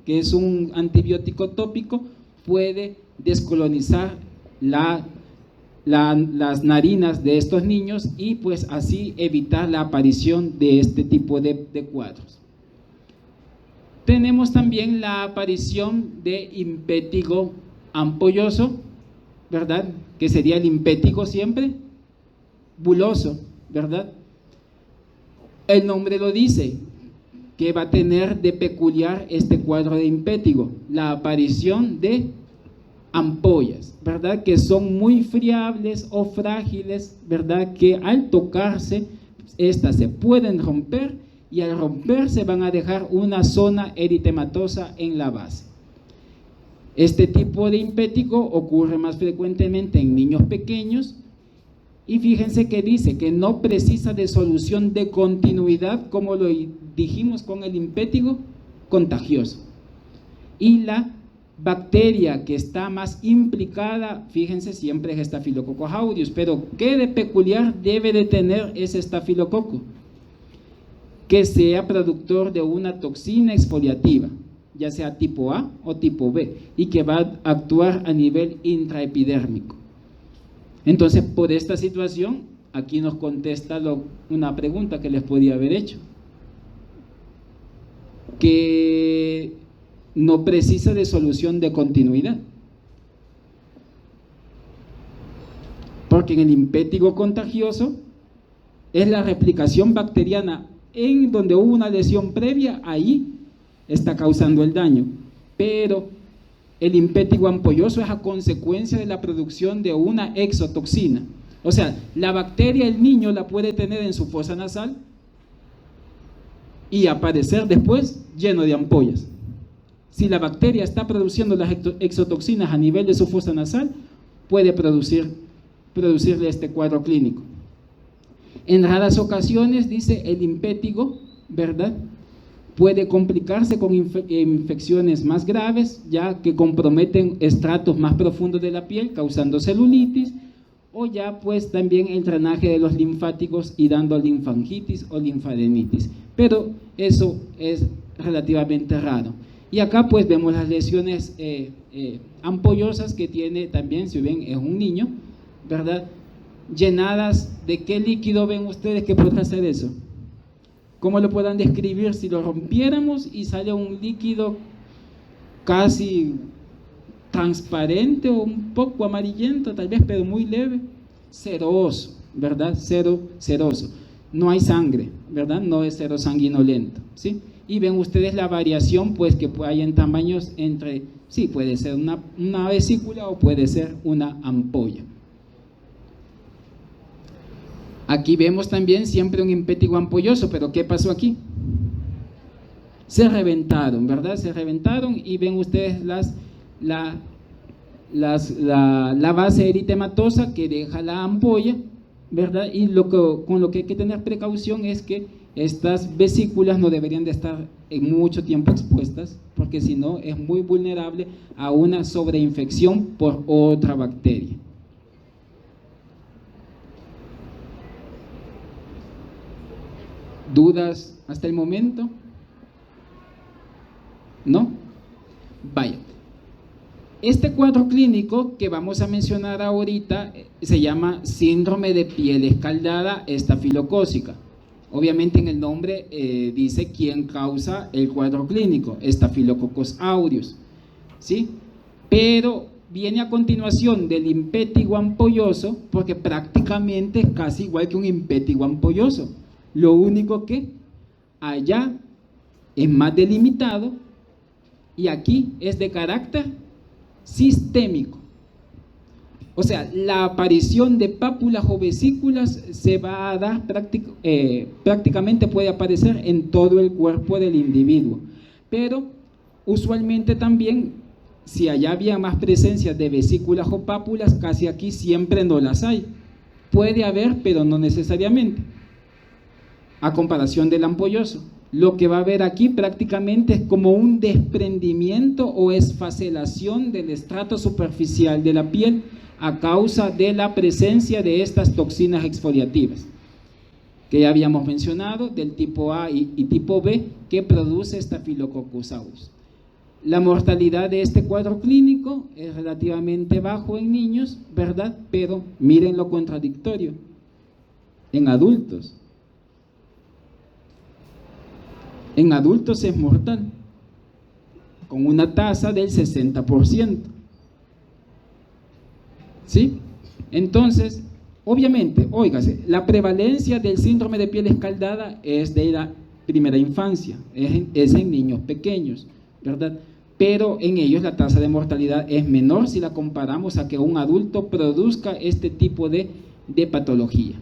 que es un antibiótico tópico, puede descolonizar las narinas de estos niños y pues así evitar la aparición de este tipo de cuadros. Tenemos también la aparición de impétigo ampolloso, ¿verdad? Que sería el impétigo siempre buloso, ¿verdad? El nombre lo dice, que va a tener de peculiar este cuadro de impétigo, la aparición de ampollas, ¿verdad? Que son muy friables o frágiles, ¿verdad? Que al tocarse, estas se pueden romper y al romperse van a dejar una zona eritematosa en la base. Este tipo de impétigo ocurre más frecuentemente en niños pequeños y fíjense que dice que no precisa de solución de continuidad como lo dijimos con el impétigo contagioso. Y la bacteria que está más implicada, fíjense, siempre es Staphylococcus aureus, pero ¿qué de peculiar debe de tener ese estafilococo? Que sea productor de una toxina exfoliativa, ya sea tipo A o tipo B, y que va a actuar a nivel intraepidérmico. Entonces, por esta situación, aquí nos contesta una pregunta que les podía haber hecho, que no precisa de solución de continuidad, porque en el impétigo contagioso es la replicación bacteriana en donde hubo una lesión previa, ahí está causando el daño, pero el impétigo ampolloso es a consecuencia de la producción de una exotoxina. O sea, la bacteria el niño la puede tener en su fosa nasal y aparecer después lleno de ampollas. Si la bacteria está produciendo las exotoxinas a nivel de su fosa nasal, puede producirle este cuadro clínico. En raras ocasiones, dice el impétigo, ¿verdad?, puede complicarse con infecciones más graves, ya que comprometen estratos más profundos de la piel, causando celulitis, o ya pues también el drenaje de los linfáticos y dando linfangitis o linfadenitis. Pero eso es relativamente raro. Y acá pues vemos las lesiones ampollosas que tiene también, si ven, es un niño, ¿verdad?, llenadas de ¿qué líquido ven ustedes que podrá hacer eso? ¿Cómo lo puedan describir si lo rompiéramos y sale un líquido casi transparente o un poco amarillento, tal vez, pero muy leve? Ceroso, ¿verdad? Ceroso. No hay sangre, ¿verdad? No es cero sanguinolento, ¿sí? Y ven ustedes la variación, pues, que hay en tamaños entre, sí, puede ser una vesícula o puede ser una ampolla. Aquí vemos también siempre un impétigo ampolloso, pero ¿qué pasó aquí? Se reventaron, ¿verdad? Se reventaron y ven ustedes la base eritematosa que deja la ampolla, ¿verdad? Y con lo que hay que tener precaución es que estas vesículas no deberían de estar en mucho tiempo expuestas, porque si no es muy vulnerable a una sobreinfección por otra bacteria. ¿Dudas hasta el momento? ¿No? Vaya. Este cuadro clínico que vamos a mencionar ahorita se llama síndrome de piel escaldada estafilocócica. Obviamente en el nombre dice quién causa el cuadro clínico, Staphylococcus aureus, ¿sí? Pero viene a continuación del impétigo ampolloso, porque prácticamente es casi igual que un impétigo ampolloso. Lo único que allá es más delimitado y aquí es de carácter sistémico. O sea, la aparición de pápulas o vesículas se va a dar prácticamente puede aparecer en todo el cuerpo del individuo, pero usualmente también, si allá había más presencia de vesículas o pápulas, casi aquí siempre no las hay. Puede haber, pero no necesariamente, a comparación del ampolloso. Lo que va a haber aquí prácticamente es como un desprendimiento o esfacelación del estrato superficial de la piel a causa de la presencia de estas toxinas exfoliativas que ya habíamos mencionado, del tipo A y tipo B, que produce Staphylococcus aureus. La mortalidad de este cuadro clínico es relativamente bajo en niños, ¿verdad? Pero miren lo contradictorio, en adultos. En adultos es mortal, con una tasa del 60%. ¿Sí? Entonces, obviamente, óigase, la prevalencia del síndrome de piel escaldada es de la primera infancia, es en niños pequeños, ¿verdad? Pero en ellos la tasa de mortalidad es menor si la comparamos a que un adulto produzca este tipo de patología.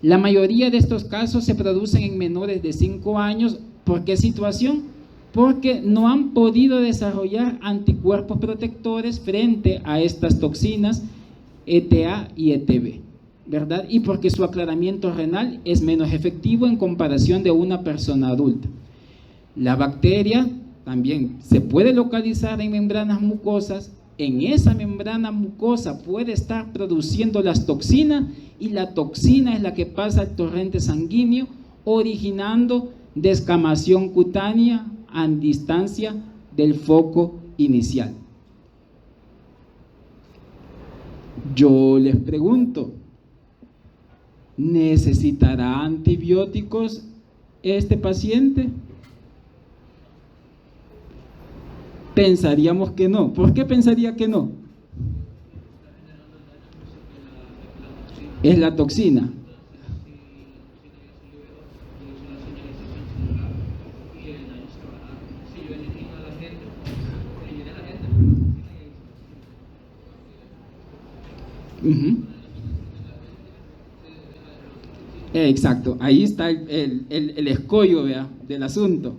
La mayoría de estos casos se producen en menores de 5 años. ¿Por qué situación? Porque no han podido desarrollar anticuerpos protectores frente a estas toxinas ETA y ETB, ¿verdad? Y porque su aclaramiento renal es menos efectivo en comparación de una persona adulta. La bacteria también se puede localizar en membranas mucosas. En esa membrana mucosa puede estar produciendo las toxinas y la toxina es la que pasa al torrente sanguíneo, originando descamación cutánea a distancia del foco inicial. Yo les pregunto, ¿necesitará antibióticos este paciente? Pensaríamos que no. ¿Por qué pensaría que no? Es la toxina. Exacto, ahí está el escollo, ¿vea?, del asunto.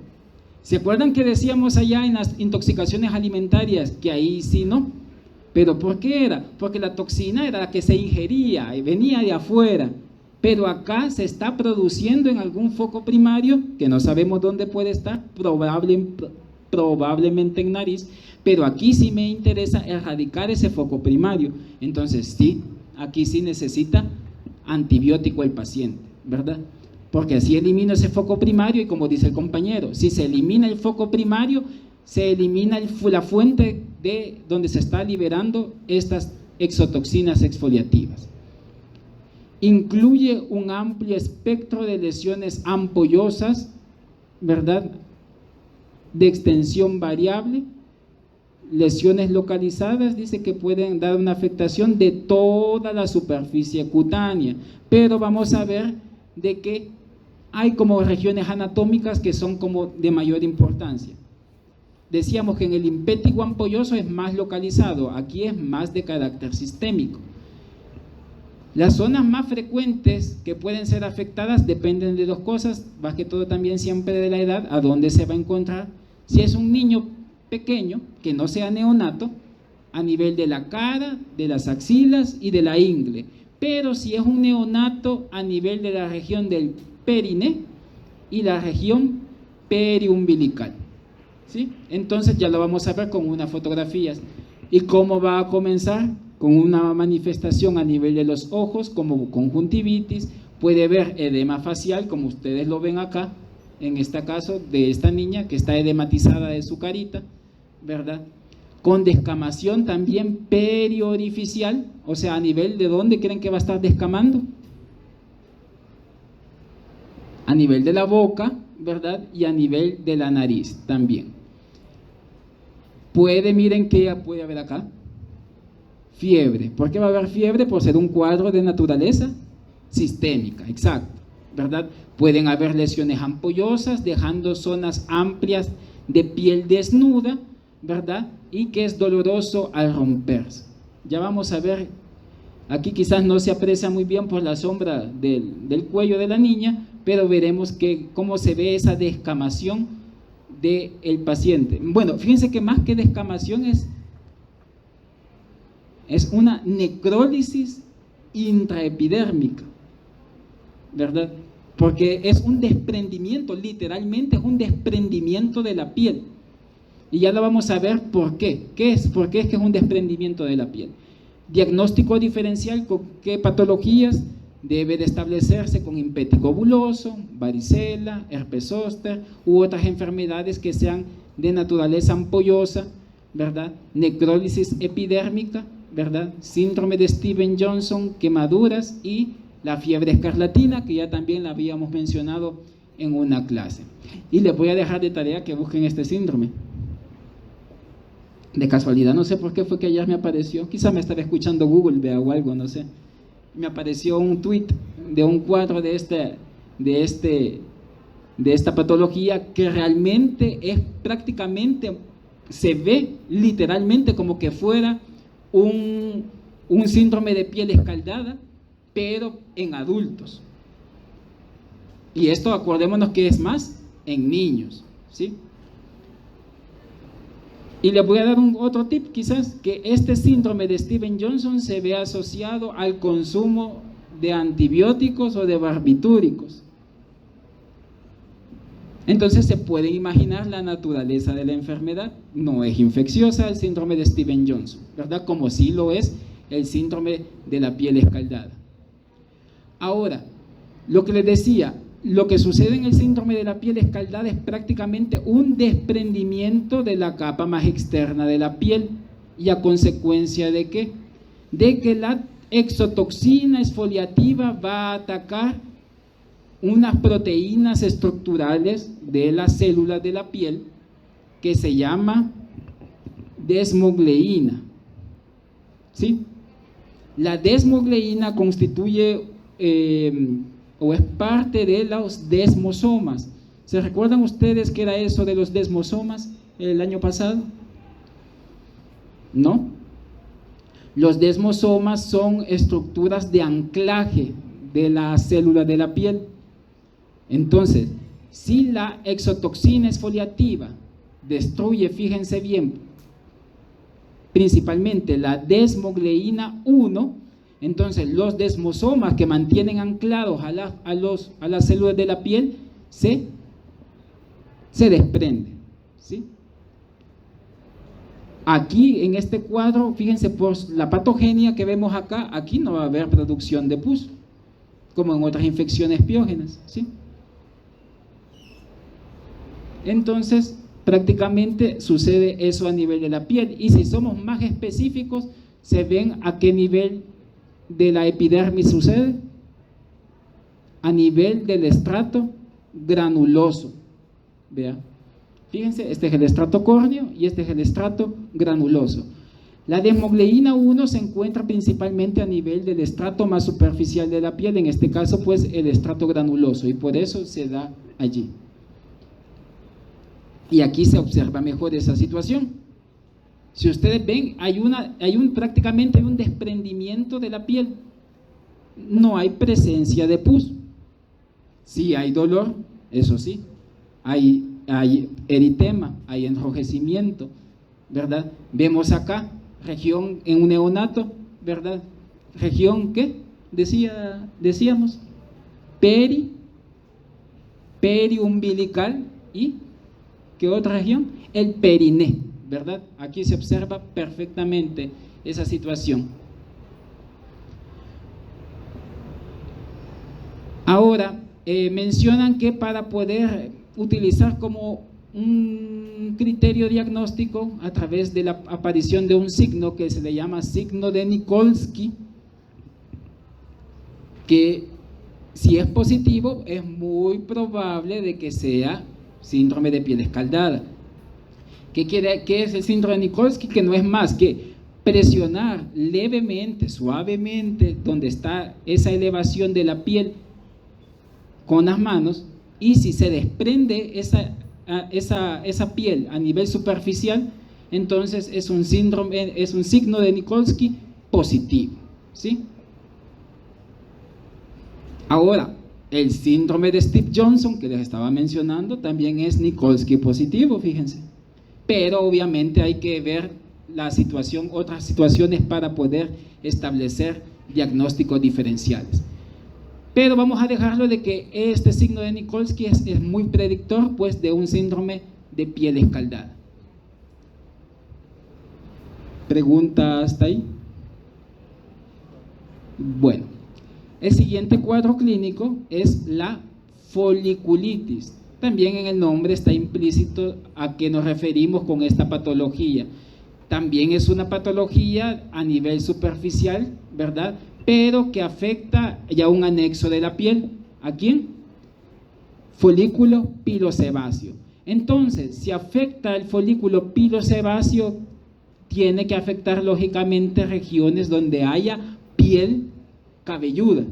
¿Se acuerdan que decíamos allá en las intoxicaciones alimentarias que ahí sí no? ¿Pero por qué era? Porque la toxina era la que se ingería y venía de afuera, pero acá se está produciendo en algún foco primario que no sabemos dónde puede estar, probablemente en nariz, pero aquí sí me interesa erradicar ese foco primario. Entonces sí, aquí sí necesita antibiótico el paciente, ¿verdad? Porque así elimina ese foco primario y como dice el compañero, si se elimina el foco primario, se elimina la fuente de donde se está liberando estas exotoxinas exfoliativas. Incluye un amplio espectro de lesiones ampollosas, ¿verdad?, de extensión variable, lesiones localizadas, dice que pueden dar una afectación de toda la superficie cutánea, pero vamos a ver de que hay como regiones anatómicas que son como de mayor importancia. Decíamos que en el impétigo ampolloso es más localizado, aquí es más de carácter sistémico. Las zonas más frecuentes que pueden ser afectadas dependen de dos cosas, más que todo también siempre de la edad, a dónde se va a encontrar. Si es un niño pequeño, que no sea neonato, a nivel de la cara, de las axilas y de la ingle. Pero si es un neonato, a nivel de la región del periné y la región periumbilical. ¿Sí? Entonces ya lo vamos a ver con unas fotografías. ¿Y cómo va a comenzar? Con una manifestación a nivel de los ojos, como conjuntivitis, puede haber edema facial, como ustedes lo ven acá, en este caso de esta niña que está edematizada de su carita, ¿verdad? Con descamación también periorificial, o sea, a nivel de dónde creen que va a estar descamando. A nivel de la boca, ¿verdad? Y a nivel de la nariz también. miren que puede haber acá, fiebre. ¿Por qué va a haber fiebre? Por ser un cuadro de naturaleza sistémica, exacto, ¿verdad? Pueden haber lesiones ampollosas, dejando zonas amplias de piel desnuda, ¿verdad? Y que es doloroso al romperse. Ya vamos a ver, aquí quizás no se aprecia muy bien por la sombra del cuello de la niña, pero veremos cómo se ve esa descamación del paciente. Bueno, fíjense que más que descamación es una necrólisis intraepidérmica, ¿verdad? Porque es un desprendimiento, literalmente es un desprendimiento de la piel. Y ya lo vamos a ver por qué. ¿Por qué es que es un desprendimiento de la piel? Diagnóstico diferencial, ¿con qué patologías? Debe de establecerse con impético buloso, varicela, herpes zóster u otras enfermedades que sean de naturaleza ampollosa, ¿verdad? Necrólisis epidérmica, ¿verdad? Síndrome de Stevens-Johnson, quemaduras y la fiebre escarlatina, que ya también la habíamos mencionado en una clase. Y les voy a dejar de tarea que busquen este síndrome. De casualidad, no sé por qué fue que ayer me apareció, quizás me estaba escuchando Google, vea, o algo, no sé. Me apareció un tweet de un cuadro de esta patología que realmente es prácticamente, se ve literalmente como que fuera un síndrome de piel escaldada, pero en adultos. Y esto, acordémonos que es más en niños, ¿sí? Y les voy a dar otro tip, quizás, que este síndrome de Stevens-Johnson se ve asociado al consumo de antibióticos o de barbitúricos. Entonces se puede imaginar la naturaleza de la enfermedad. No es infecciosa el síndrome de Stevens-Johnson, ¿verdad? Como sí lo es el síndrome de la piel escaldada. Ahora, lo que les decía, lo que sucede en el síndrome de la piel escaldada es prácticamente un desprendimiento de la capa más externa de la piel. ¿Y a consecuencia de qué? De que la exotoxina exfoliativa va a atacar unas proteínas estructurales de las células de la piel que se llama desmogleína, ¿sí? La desmogleína constituye o es parte de los desmosomas. ¿Se recuerdan ustedes qué era eso de los desmosomas el año pasado? ¿No? Los desmosomas son estructuras de anclaje de las células de la piel. Entonces, si la exotoxina exfoliativa destruye, fíjense bien, principalmente la desmogleína 1, entonces los desmosomas que mantienen anclados a las células de la piel se desprenden, ¿sí? Aquí en este cuadro, fíjense, por la patogenia que vemos acá, aquí no va a haber producción de pus, como en otras infecciones piógenas, ¿sí? Entonces, prácticamente sucede eso a nivel de la piel. Y si somos más específicos, se ven a qué nivel de la epidermis sucede, a nivel del estrato granuloso. Vea, fíjense, este es el estrato córneo y este es el estrato granuloso. La desmogleína 1 se encuentra principalmente a nivel del estrato más superficial de la piel, en este caso pues el estrato granuloso, y por eso se da allí. Y aquí se observa mejor esa situación. Si ustedes ven, prácticamente hay un desprendimiento de la piel. No hay presencia de pus. Sí hay dolor, eso sí. Hay eritema, hay enrojecimiento, ¿verdad? Vemos acá, región en un neonato, ¿verdad? Región, ¿qué? Decíamos, periumbilical y ¿qué otra región? El periné, ¿verdad? Aquí se observa perfectamente esa situación. Ahora, mencionan que para poder utilizar como un criterio diagnóstico a través de la aparición de un signo que se le llama signo de Nikolsky, que si es positivo es muy probable de que sea síndrome de piel escaldada. ¿Qué es el síndrome de Nikolsky? Que no es más que presionar levemente, suavemente, donde está esa elevación de la piel con las manos, y si se desprende esa piel a nivel superficial, entonces es un signo de Nikolsky positivo, ¿sí? Ahora, el síndrome de Steve Johnson, que les estaba mencionando, también es Nikolsky positivo, fíjense. Pero obviamente hay que ver la situación, otras situaciones para poder establecer diagnósticos diferenciales. Pero vamos a dejarlo de que este signo de Nikolsky es muy predictor, pues, de un síndrome de piel escaldada. ¿Pregunta hasta ahí? Bueno, el siguiente cuadro clínico es la foliculitis. También en el nombre está implícito a qué nos referimos con esta patología. También es una patología a nivel superficial, ¿verdad? Pero que afecta ya un anexo de la piel. ¿A quién? Folículo pilosebáceo. Entonces, si afecta el folículo pilosebáceo, tiene que afectar lógicamente regiones donde haya piel cabelluda,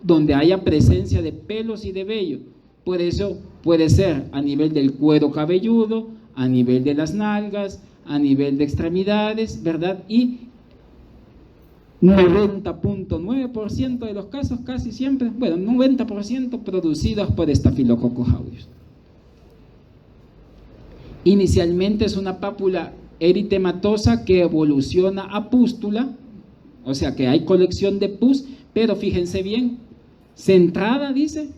donde haya presencia de pelos y de vello. Por eso puede ser a nivel del cuero cabelludo, a nivel de las nalgas, a nivel de extremidades, ¿verdad? Y 90.9% de los casos, casi siempre, bueno, 90% producidos por Staphylococcus aureus. Inicialmente es una pápula eritematosa que evoluciona a pústula, o sea que hay colección de pus, pero fíjense bien, centrada, dice,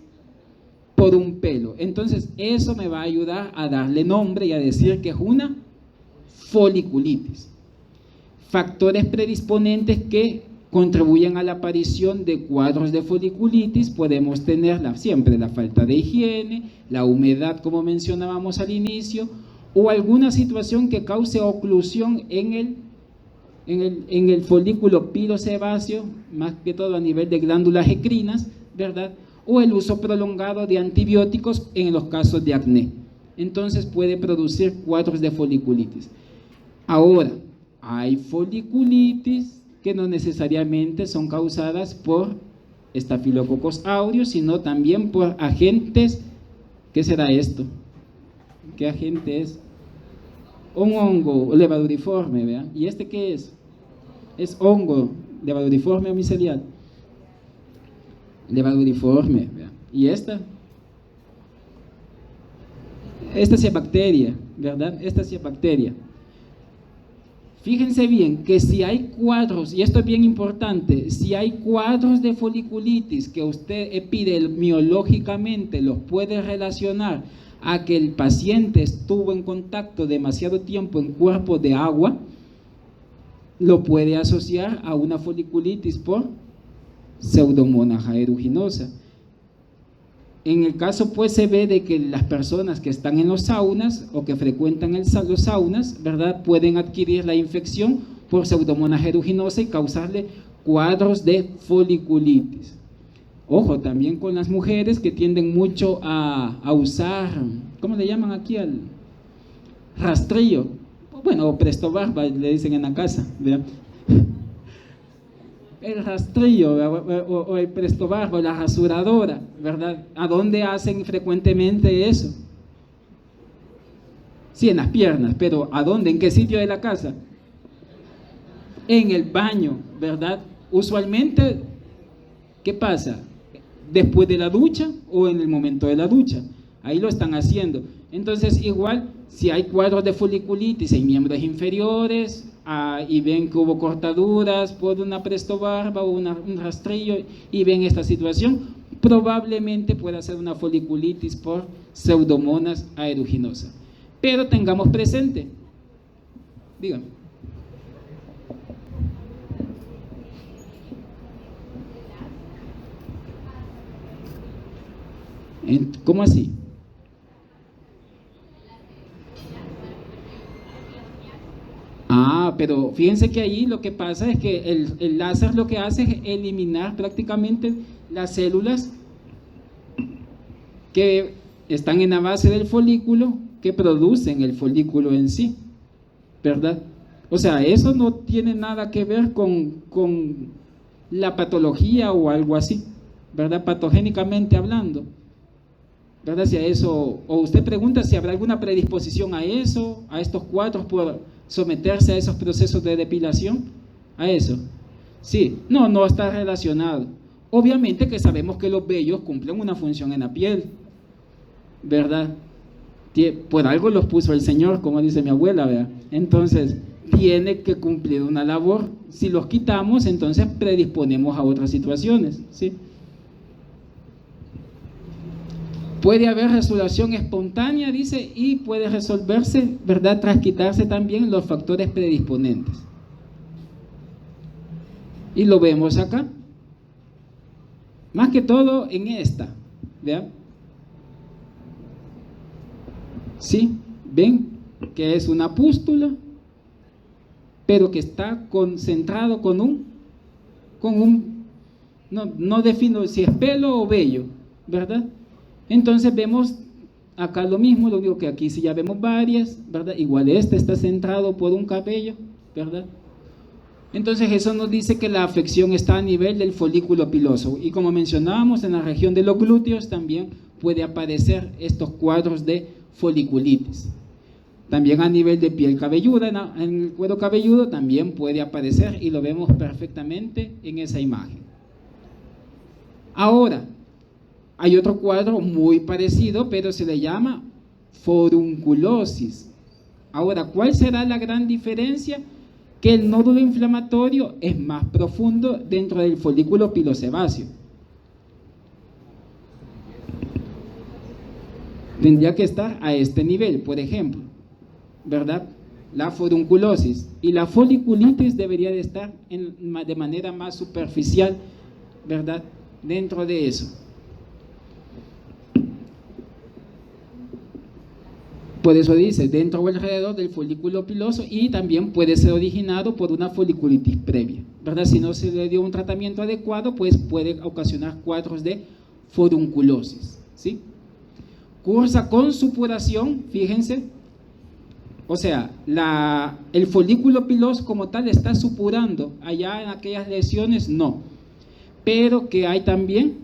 por un pelo. Entonces eso me va a ayudar a darle nombre y a decir que es una foliculitis. Factores predisponentes que contribuyen a la aparición de cuadros de foliculitis, podemos tener siempre la falta de higiene, la humedad como mencionábamos al inicio, o alguna situación que cause oclusión en el folículo pilosebáceo, más que todo a nivel de glándulas endocrinas, ¿verdad? O el uso prolongado de antibióticos en los casos de acné. Entonces puede producir cuadros de foliculitis. Ahora, hay foliculitis que no necesariamente son causadas por Staphylococcus aureus, sino también por agentes. ¿Qué será esto? ¿Qué agente es? Un hongo levaduriforme, ¿verdad? ¿Y este qué es? Es hongo levaduriforme o micelial. Levaduriforme, ¿verdad? ¿Y esta? Esta sí es bacteria, ¿verdad? Esta sí es bacteria. Fíjense bien que si hay cuadros, y esto es bien importante, si hay cuadros de foliculitis que usted epidemiológicamente los puede relacionar a que el paciente estuvo en contacto demasiado tiempo en cuerpos de agua, lo puede asociar a una foliculitis por Pseudomonas aeruginosa. En el caso pues se ve de que las personas que están en los saunas o que frecuentan los saunas, ¿verdad?, pueden adquirir la infección por Pseudomonas aeruginosa y causarle cuadros de foliculitis. Ojo, también con las mujeres que tienden mucho a usar, ¿cómo le llaman aquí al rastrillo? Bueno, o presto barba, le dicen en la casa, ¿verdad? El rastrillo o el presto barba, la rasuradora, ¿verdad? ¿A dónde hacen frecuentemente eso? Sí, en las piernas, pero ¿a dónde? ¿En qué sitio de la casa? En el baño, ¿verdad? Usualmente, ¿qué pasa? Después de la ducha o en el momento de la ducha, ahí lo están haciendo. Entonces igual, si hay cuadros de foliculitis en miembros inferiores y ven que hubo cortaduras por una prestobarba o un rastrillo y ven esta situación, probablemente pueda ser una foliculitis por Pseudomonas aeruginosa. Pero tengamos presente, dígame. ¿Cómo así? Pero fíjense que ahí lo que pasa es que el láser lo que hace es eliminar prácticamente las células que están en la base del folículo que producen el folículo en sí, ¿verdad? O sea, eso no tiene nada que ver con la patología o algo así, ¿verdad? Patogénicamente hablando, ¿verdad? Si a eso, o usted pregunta si habrá alguna predisposición a eso, a estos cuadros por someterse a esos procesos de depilación, a eso. Sí, no está relacionado. Obviamente que sabemos que los vellos cumplen una función en la piel, ¿verdad? Por algo los puso el Señor, como dice mi abuela, ¿verdad? Entonces, tiene que cumplir una labor. Si los quitamos, entonces predisponemos a otras situaciones, ¿sí? Puede haber resolución espontánea, dice, y puede resolverse, ¿verdad?, tras quitarse también los factores predisponentes. Y lo vemos acá. Más que todo en esta, ¿vean? ¿Sí? ¿Ven? Que es una pústula, pero que está concentrado con un no defino si es pelo o vello, ¿verdad? Entonces vemos acá lo mismo, lo digo que aquí sí ya vemos varias, ¿verdad? Igual este está centrado por un cabello, ¿verdad? Entonces eso nos dice que la afección está a nivel del folículo piloso, y como mencionábamos, en la región de los glúteos también puede aparecer estos cuadros de foliculitis. También a nivel de piel cabelluda, en el cuero cabelludo también puede aparecer, y lo vemos perfectamente en esa imagen. Ahora, hay otro cuadro muy parecido, pero se le llama forunculosis. Ahora, ¿cuál será la gran diferencia? Que el nódulo inflamatorio es más profundo dentro del folículo pilosebáceo. Tendría que estar a este nivel, por ejemplo, ¿verdad? La forunculosis. Y la foliculitis debería de estar de manera más superficial, ¿verdad?, dentro de eso. Por eso dice, dentro o alrededor del folículo piloso, y también puede ser originado por una foliculitis previa, ¿verdad? Si no se le dio un tratamiento adecuado, pues puede ocasionar cuadros de forunculosis, ¿sí? Cursa con supuración, fíjense, o sea, el folículo piloso como tal está supurando, allá en aquellas lesiones no, pero que hay también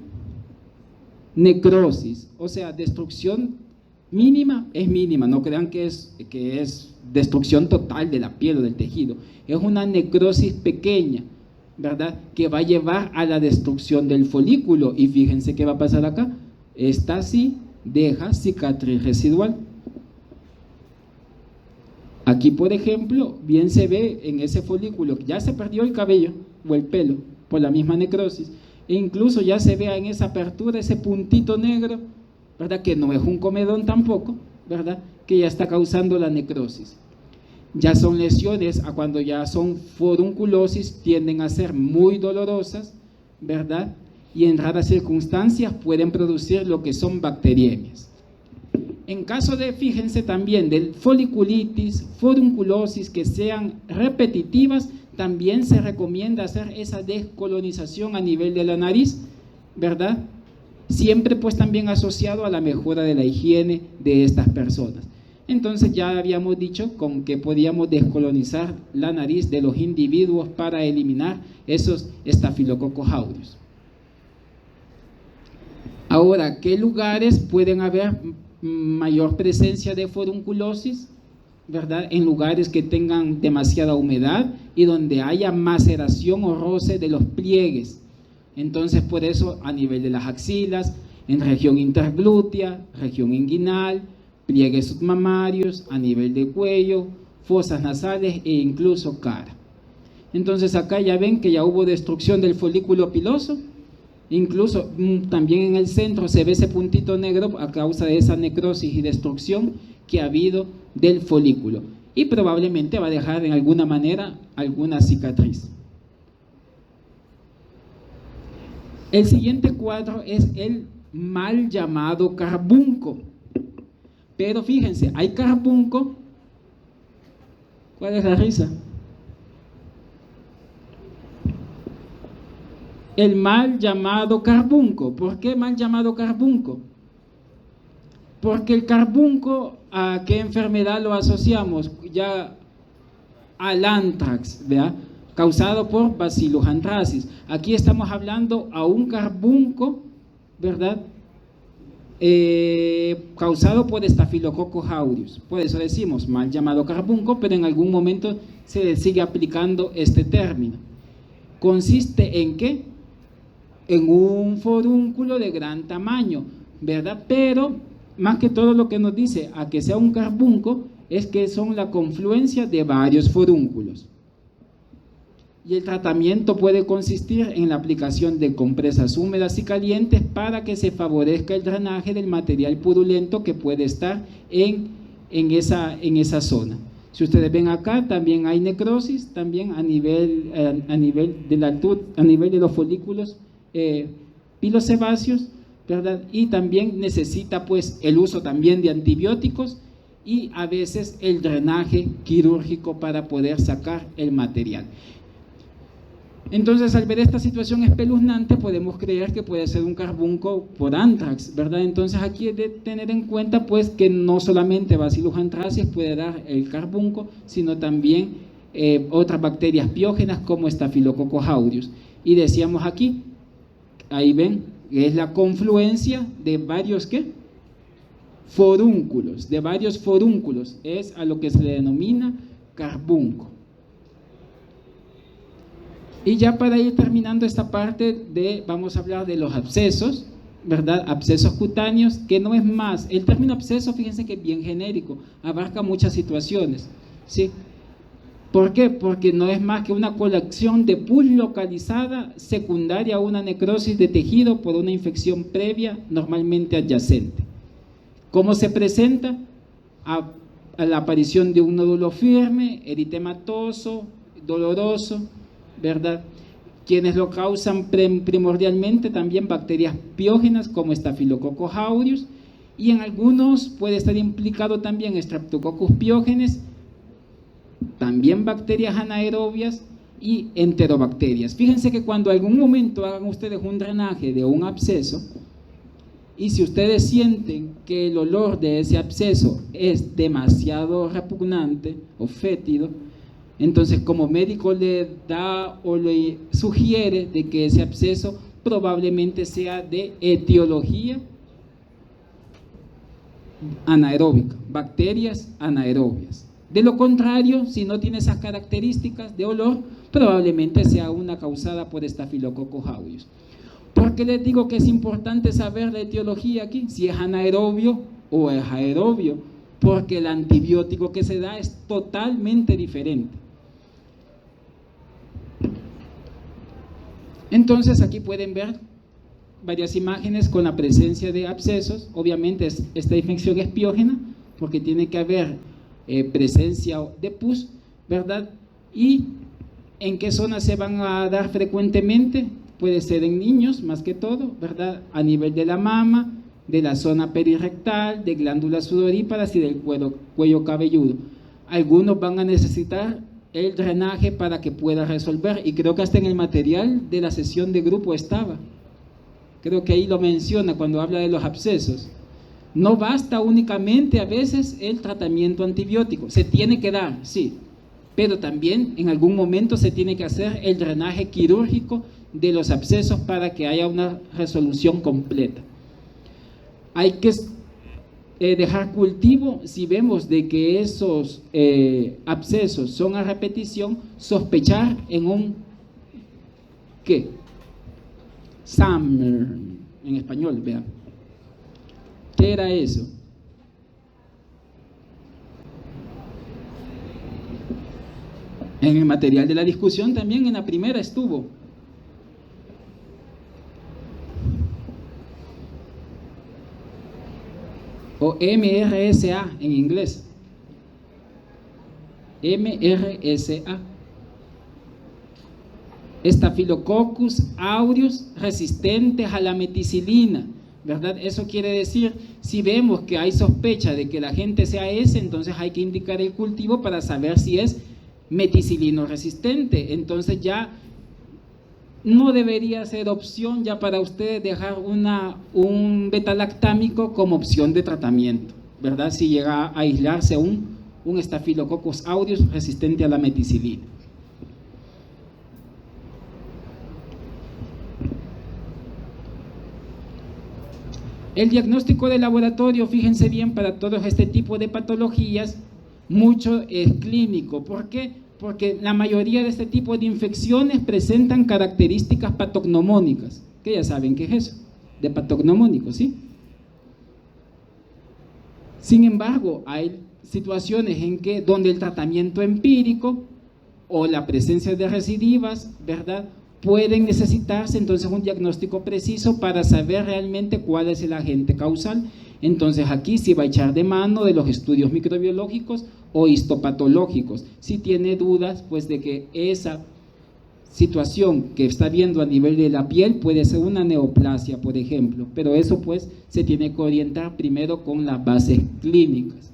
necrosis, o sea, destrucción mínima, es mínima, no crean que es destrucción total de la piel o del tejido, es una necrosis pequeña, ¿verdad?, que va a llevar a la destrucción del folículo. Y fíjense qué va a pasar acá, esta sí deja cicatriz residual. Aquí, por ejemplo, bien se ve en ese folículo, ya se perdió el cabello o el pelo por la misma necrosis, e incluso ya se ve en esa apertura ese puntito negro, ¿verdad?, que no es un comedón tampoco, ¿verdad?, que ya está causando la necrosis. Ya son lesiones, a cuando ya son forunculosis, tienden a ser muy dolorosas, ¿verdad?, y en raras circunstancias pueden producir lo que son bacteriemias. En caso de, fíjense también, de foliculitis, forunculosis que sean repetitivas, también se recomienda hacer esa descolonización a nivel de la nariz, ¿verdad?, siempre pues también asociado a la mejora de la higiene de estas personas. Entonces ya habíamos dicho con que podíamos descolonizar la nariz de los individuos para eliminar esos estafilococos aureus. Ahora, ¿qué lugares pueden haber mayor presencia de forunculosis? ¿Verdad? En lugares que tengan demasiada humedad y donde haya maceración o roce de los pliegues. Entonces, por eso, a nivel de las axilas, en región interglútea, región inguinal, pliegues submamarios, a nivel de cuello, fosas nasales e incluso cara. Entonces, acá ya ven que ya hubo destrucción del folículo piloso, incluso también en el centro se ve ese puntito negro a causa de esa necrosis y destrucción que ha habido del folículo, y probablemente va a dejar en alguna manera alguna cicatriz. El siguiente cuadro es el mal llamado carbunco. Pero fíjense, hay carbunco. ¿Cuál es la risa? El mal llamado carbunco. ¿Por qué mal llamado carbunco? Porque el carbunco, ¿a qué enfermedad lo asociamos? Ya al anthrax, ¿verdad? Causado por Bacillus anthracis. Aquí estamos hablando a un carbunco, ¿verdad? Causado por Staphylococcus aureus. Por eso decimos mal llamado carbunco, pero en algún momento se le sigue aplicando este término. ¿Consiste en qué? En un forúnculo de gran tamaño, ¿verdad? Pero más que todo lo que nos dice a que sea un carbunco es que son la confluencia de varios forúnculos. Y el tratamiento puede consistir en la aplicación de compresas húmedas y calientes para que se favorezca el drenaje del material purulento que puede estar en esa zona. Si ustedes ven acá, también hay necrosis, también a nivel de la altura, a nivel de los folículos pilosebáceos, ¿verdad? Y también necesita pues el uso también de antibióticos y a veces el drenaje quirúrgico para poder sacar el material. Entonces, al ver esta situación espeluznante, podemos creer que puede ser un carbunco por anthrax, ¿verdad? Entonces, aquí hay de tener en cuenta, pues, que no solamente Bacillus anthracis puede dar el carbunco, sino también otras bacterias piógenas como Staphylococcus aureus. Y decíamos aquí, ahí ven, es la confluencia de varios, ¿qué? Forúnculos, de varios forúnculos, es a lo que se le denomina carbunco. Y ya para ir terminando esta parte vamos a hablar de los abscesos, ¿verdad? Abscesos cutáneos, que no es más, el término absceso, fíjense que es bien genérico, abarca muchas situaciones, ¿sí? ¿Por qué? Porque no es más que una colección de pus localizada secundaria a una necrosis de tejido por una infección previa, normalmente adyacente. ¿Cómo se presenta? A la aparición de un nódulo firme, eritematoso, doloroso, ¿verdad? Quienes lo causan primordialmente también bacterias piógenas como Staphylococcus aureus, y en algunos puede estar implicado también Streptococcus pyogenes, también bacterias anaerobias y enterobacterias. Fíjense que cuando en algún momento hagan ustedes un drenaje de un absceso, y si ustedes sienten que el olor de ese absceso es demasiado repugnante o fétido, entonces como médico le da o le sugiere de que ese absceso probablemente sea de etiología anaeróbica, bacterias anaerobias. De lo contrario, si no tiene esas características de olor, probablemente sea una causada por Staphylococcus aureus. ¿Por qué les digo que es importante saber la etiología aquí? Si es anaerobio o es aerobio, porque el antibiótico que se da es totalmente diferente. Entonces aquí pueden ver varias imágenes con la presencia de abscesos. Obviamente esta infección es piógena porque tiene que haber presencia de pus, ¿verdad? ¿Y en qué zonas se van a dar frecuentemente? Puede ser en niños más que todo, ¿verdad? A nivel de la mama, de la zona perirectal, de glándulas sudoríparas y del cuello cabelludo. Algunos van a necesitar el drenaje para que pueda resolver, y creo que hasta en el material de la sesión de grupo estaba, creo que ahí lo menciona cuando habla de los abscesos. No basta únicamente a veces el tratamiento antibiótico, se tiene que dar, sí, pero también en algún momento se tiene que hacer el drenaje quirúrgico de los abscesos para que haya una resolución completa. Hay que dejar cultivo si vemos de que esos abscesos son a repetición, sospechar en un ¿qué? Summer, en español, vean. ¿Qué era eso? En el material de la discusión también en la primera estuvo. O MRSA en inglés. MRSA. Staphylococcus aureus resistentes a la meticilina, ¿verdad? Eso quiere decir, si vemos que hay sospecha de que la gente sea ese, entonces hay que indicar el cultivo para saber si es meticilino resistente. Entonces ya no debería ser opción ya para ustedes dejar un betalactámico como opción de tratamiento, ¿verdad? Si llega a aislarse un Staphylococcus aureus resistente a la meticilina. El diagnóstico de laboratorio, fíjense bien, para todos este tipo de patologías, mucho es clínico. ¿Por qué? Porque la mayoría de este tipo de infecciones presentan características patognomónicas, que ya saben qué es eso, de patognomónico, ¿sí? Sin embargo, hay situaciones en que donde el tratamiento empírico o la presencia de recidivas, ¿verdad?, pueden necesitarse entonces un diagnóstico preciso para saber realmente cuál es el agente causal. Entonces aquí sí va a echar de mano de los estudios microbiológicos o histopatológicos. Si tiene dudas, pues de que esa situación que está viendo a nivel de la piel puede ser una neoplasia, por ejemplo, pero eso pues se tiene que orientar primero con las bases clínicas.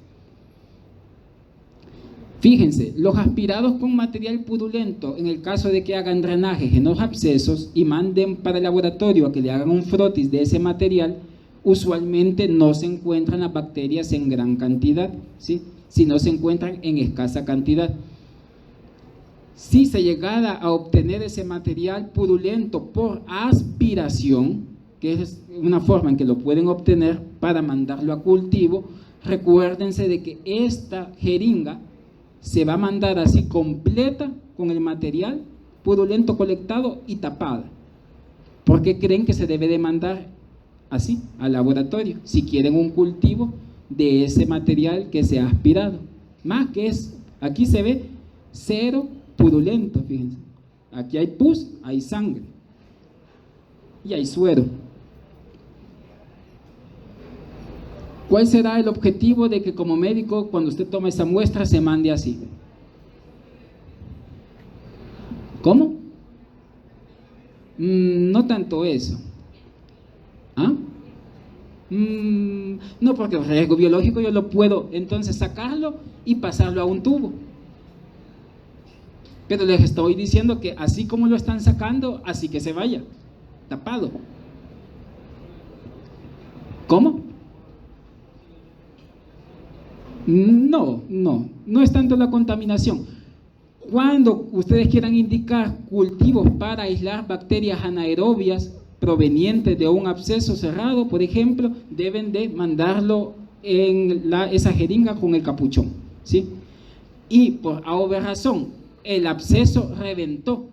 Fíjense, los aspirados con material purulento, en el caso de que hagan drenajes en los abscesos y manden para el laboratorio a que le hagan un frotis de ese material, usualmente no se encuentran las bacterias en gran cantidad, ¿sí?, sino se encuentran en escasa cantidad. Si se llegara a obtener ese material purulento por aspiración, que es una forma en que lo pueden obtener para mandarlo a cultivo, recuérdense de que esta jeringa se va a mandar así completa con el material purulento colectado y tapada. ¿Por qué creen que se debe de mandar así al laboratorio? Si quieren un cultivo de ese material que se ha aspirado. Más que es, aquí se ve cero purulento, fíjense. Aquí hay pus, hay sangre y hay suero. ¿Cuál será el objetivo de que como médico, cuando usted toma esa muestra, se mande así? ¿Cómo? No tanto eso. ¿Ah? No, porque el riesgo biológico yo lo puedo entonces sacarlo y pasarlo a un tubo. Pero les estoy diciendo que así como lo están sacando, así que se vaya, tapado. ¿Cómo? No es tanto la contaminación. Cuando ustedes quieran indicar cultivos para aislar bacterias anaerobias provenientes de un absceso cerrado, por ejemplo, deben de mandarlo en esa jeringa con el capuchón, ¿sí? Y por alguna razón, el absceso reventó,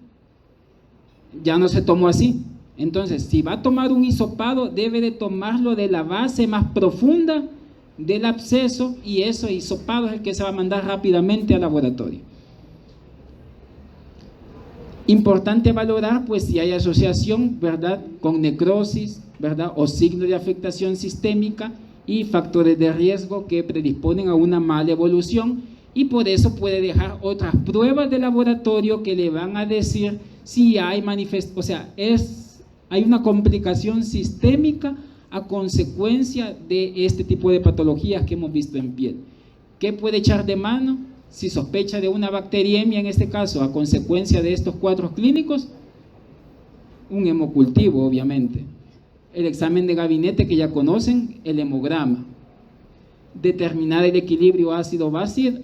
ya no se tomó así. Entonces, si va a tomar un hisopado, debe de tomarlo de la base más profunda del absceso, y ese hisopado es el que se va a mandar rápidamente al laboratorio. Importante valorar pues si hay asociación, ¿verdad?, con necrosis, ¿verdad?, o signos de afectación sistémica y factores de riesgo que predisponen a una mala evolución, y por eso puede dejar otras pruebas de laboratorio que le van a decir si hay hay una complicación sistémica a consecuencia de este tipo de patologías que hemos visto en piel. ¿Qué puede echar de mano? Si sospecha de una bacteriemia, en este caso, a consecuencia de estos cuadros clínicos, un hemocultivo, obviamente. El examen de gabinete que ya conocen, el hemograma. Determinar el equilibrio ácido-base,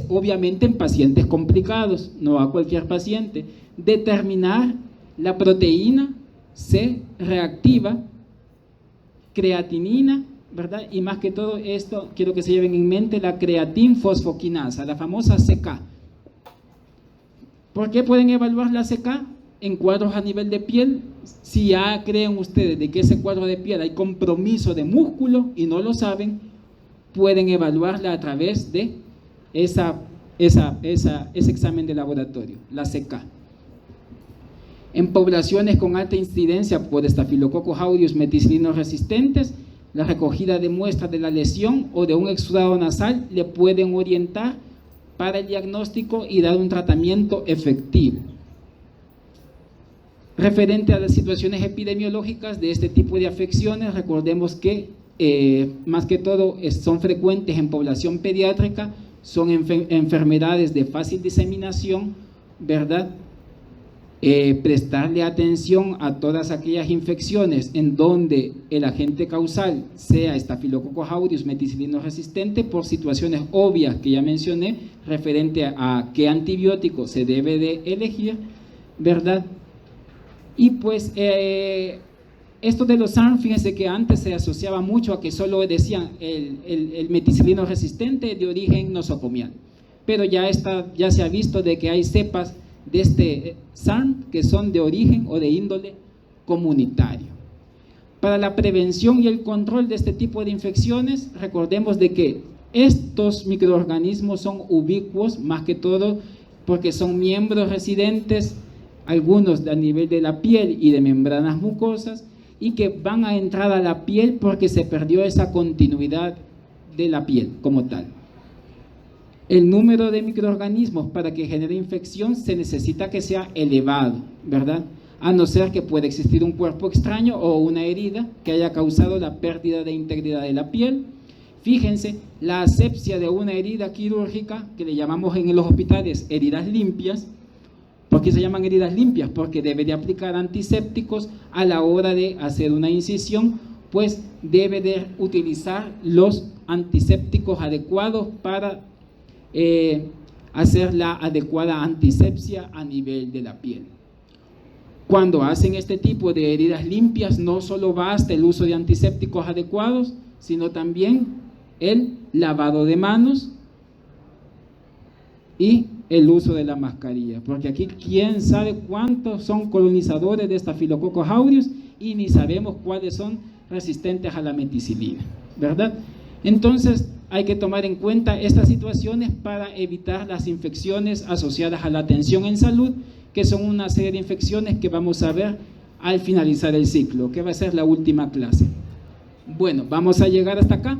obviamente en pacientes complicados, no a cualquier paciente. Determinar la proteína C reactiva, creatinina, ¿verdad? Y más que todo esto, quiero que se lleven en mente la creatinfosfoquinasa, la famosa CK. ¿Por qué pueden evaluar la CK? En cuadros a nivel de piel, si ya creen ustedes de que ese cuadro de piel hay compromiso de músculo y no lo saben, pueden evaluarla a través de ese examen de laboratorio, la CK. En poblaciones con alta incidencia por Staphylococcus aureus meticilinos resistentes, la recogida de muestras de la lesión o de un exudado nasal le pueden orientar para el diagnóstico y dar un tratamiento efectivo. Referente a las situaciones epidemiológicas de este tipo de afecciones, recordemos que más que todo son frecuentes en población pediátrica, son enfermedades de fácil diseminación, ¿verdad?, prestarle atención a todas aquellas infecciones en donde el agente causal sea Staphylococcus aureus meticilino resistente, por situaciones obvias que ya mencioné, referente a qué antibiótico se debe de elegir, ¿verdad? Y pues esto de los SARM, fíjense que antes se asociaba mucho a que solo decían el meticilino resistente de origen nosocomial, pero ya se ha visto de que hay cepas de este SARM que son de origen o de índole comunitario. Para la prevención y el control de este tipo de infecciones, recordemos de que estos microorganismos son ubicuos, más que todo porque son miembros residentes, algunos a nivel de la piel y de membranas mucosas, y que van a entrar a la piel porque se perdió esa continuidad de la piel como tal. El número de microorganismos para que genere infección se necesita que sea elevado, ¿verdad? A no ser que pueda existir un cuerpo extraño o una herida que haya causado la pérdida de integridad de la piel. Fíjense, la asepsia de una herida quirúrgica, que le llamamos en los hospitales heridas limpias. ¿Por qué se llaman heridas limpias? Porque debe de aplicar antisépticos a la hora de hacer una incisión, pues debe de utilizar los antisépticos adecuados para hacer la adecuada antisepsia a nivel de la piel. Cuando hacen este tipo de heridas limpias, no solo basta el uso de antisépticos adecuados, sino también el lavado de manos y el uso de la mascarilla, porque aquí quién sabe cuántos son colonizadores de Staphylococcus aureus y ni sabemos cuáles son resistentes a la meticilina, ¿verdad? Entonces hay que tomar en cuenta estas situaciones para evitar las infecciones asociadas a la atención en salud, que son una serie de infecciones que vamos a ver al finalizar el ciclo, que va a ser la última clase. Bueno, vamos a llegar hasta acá.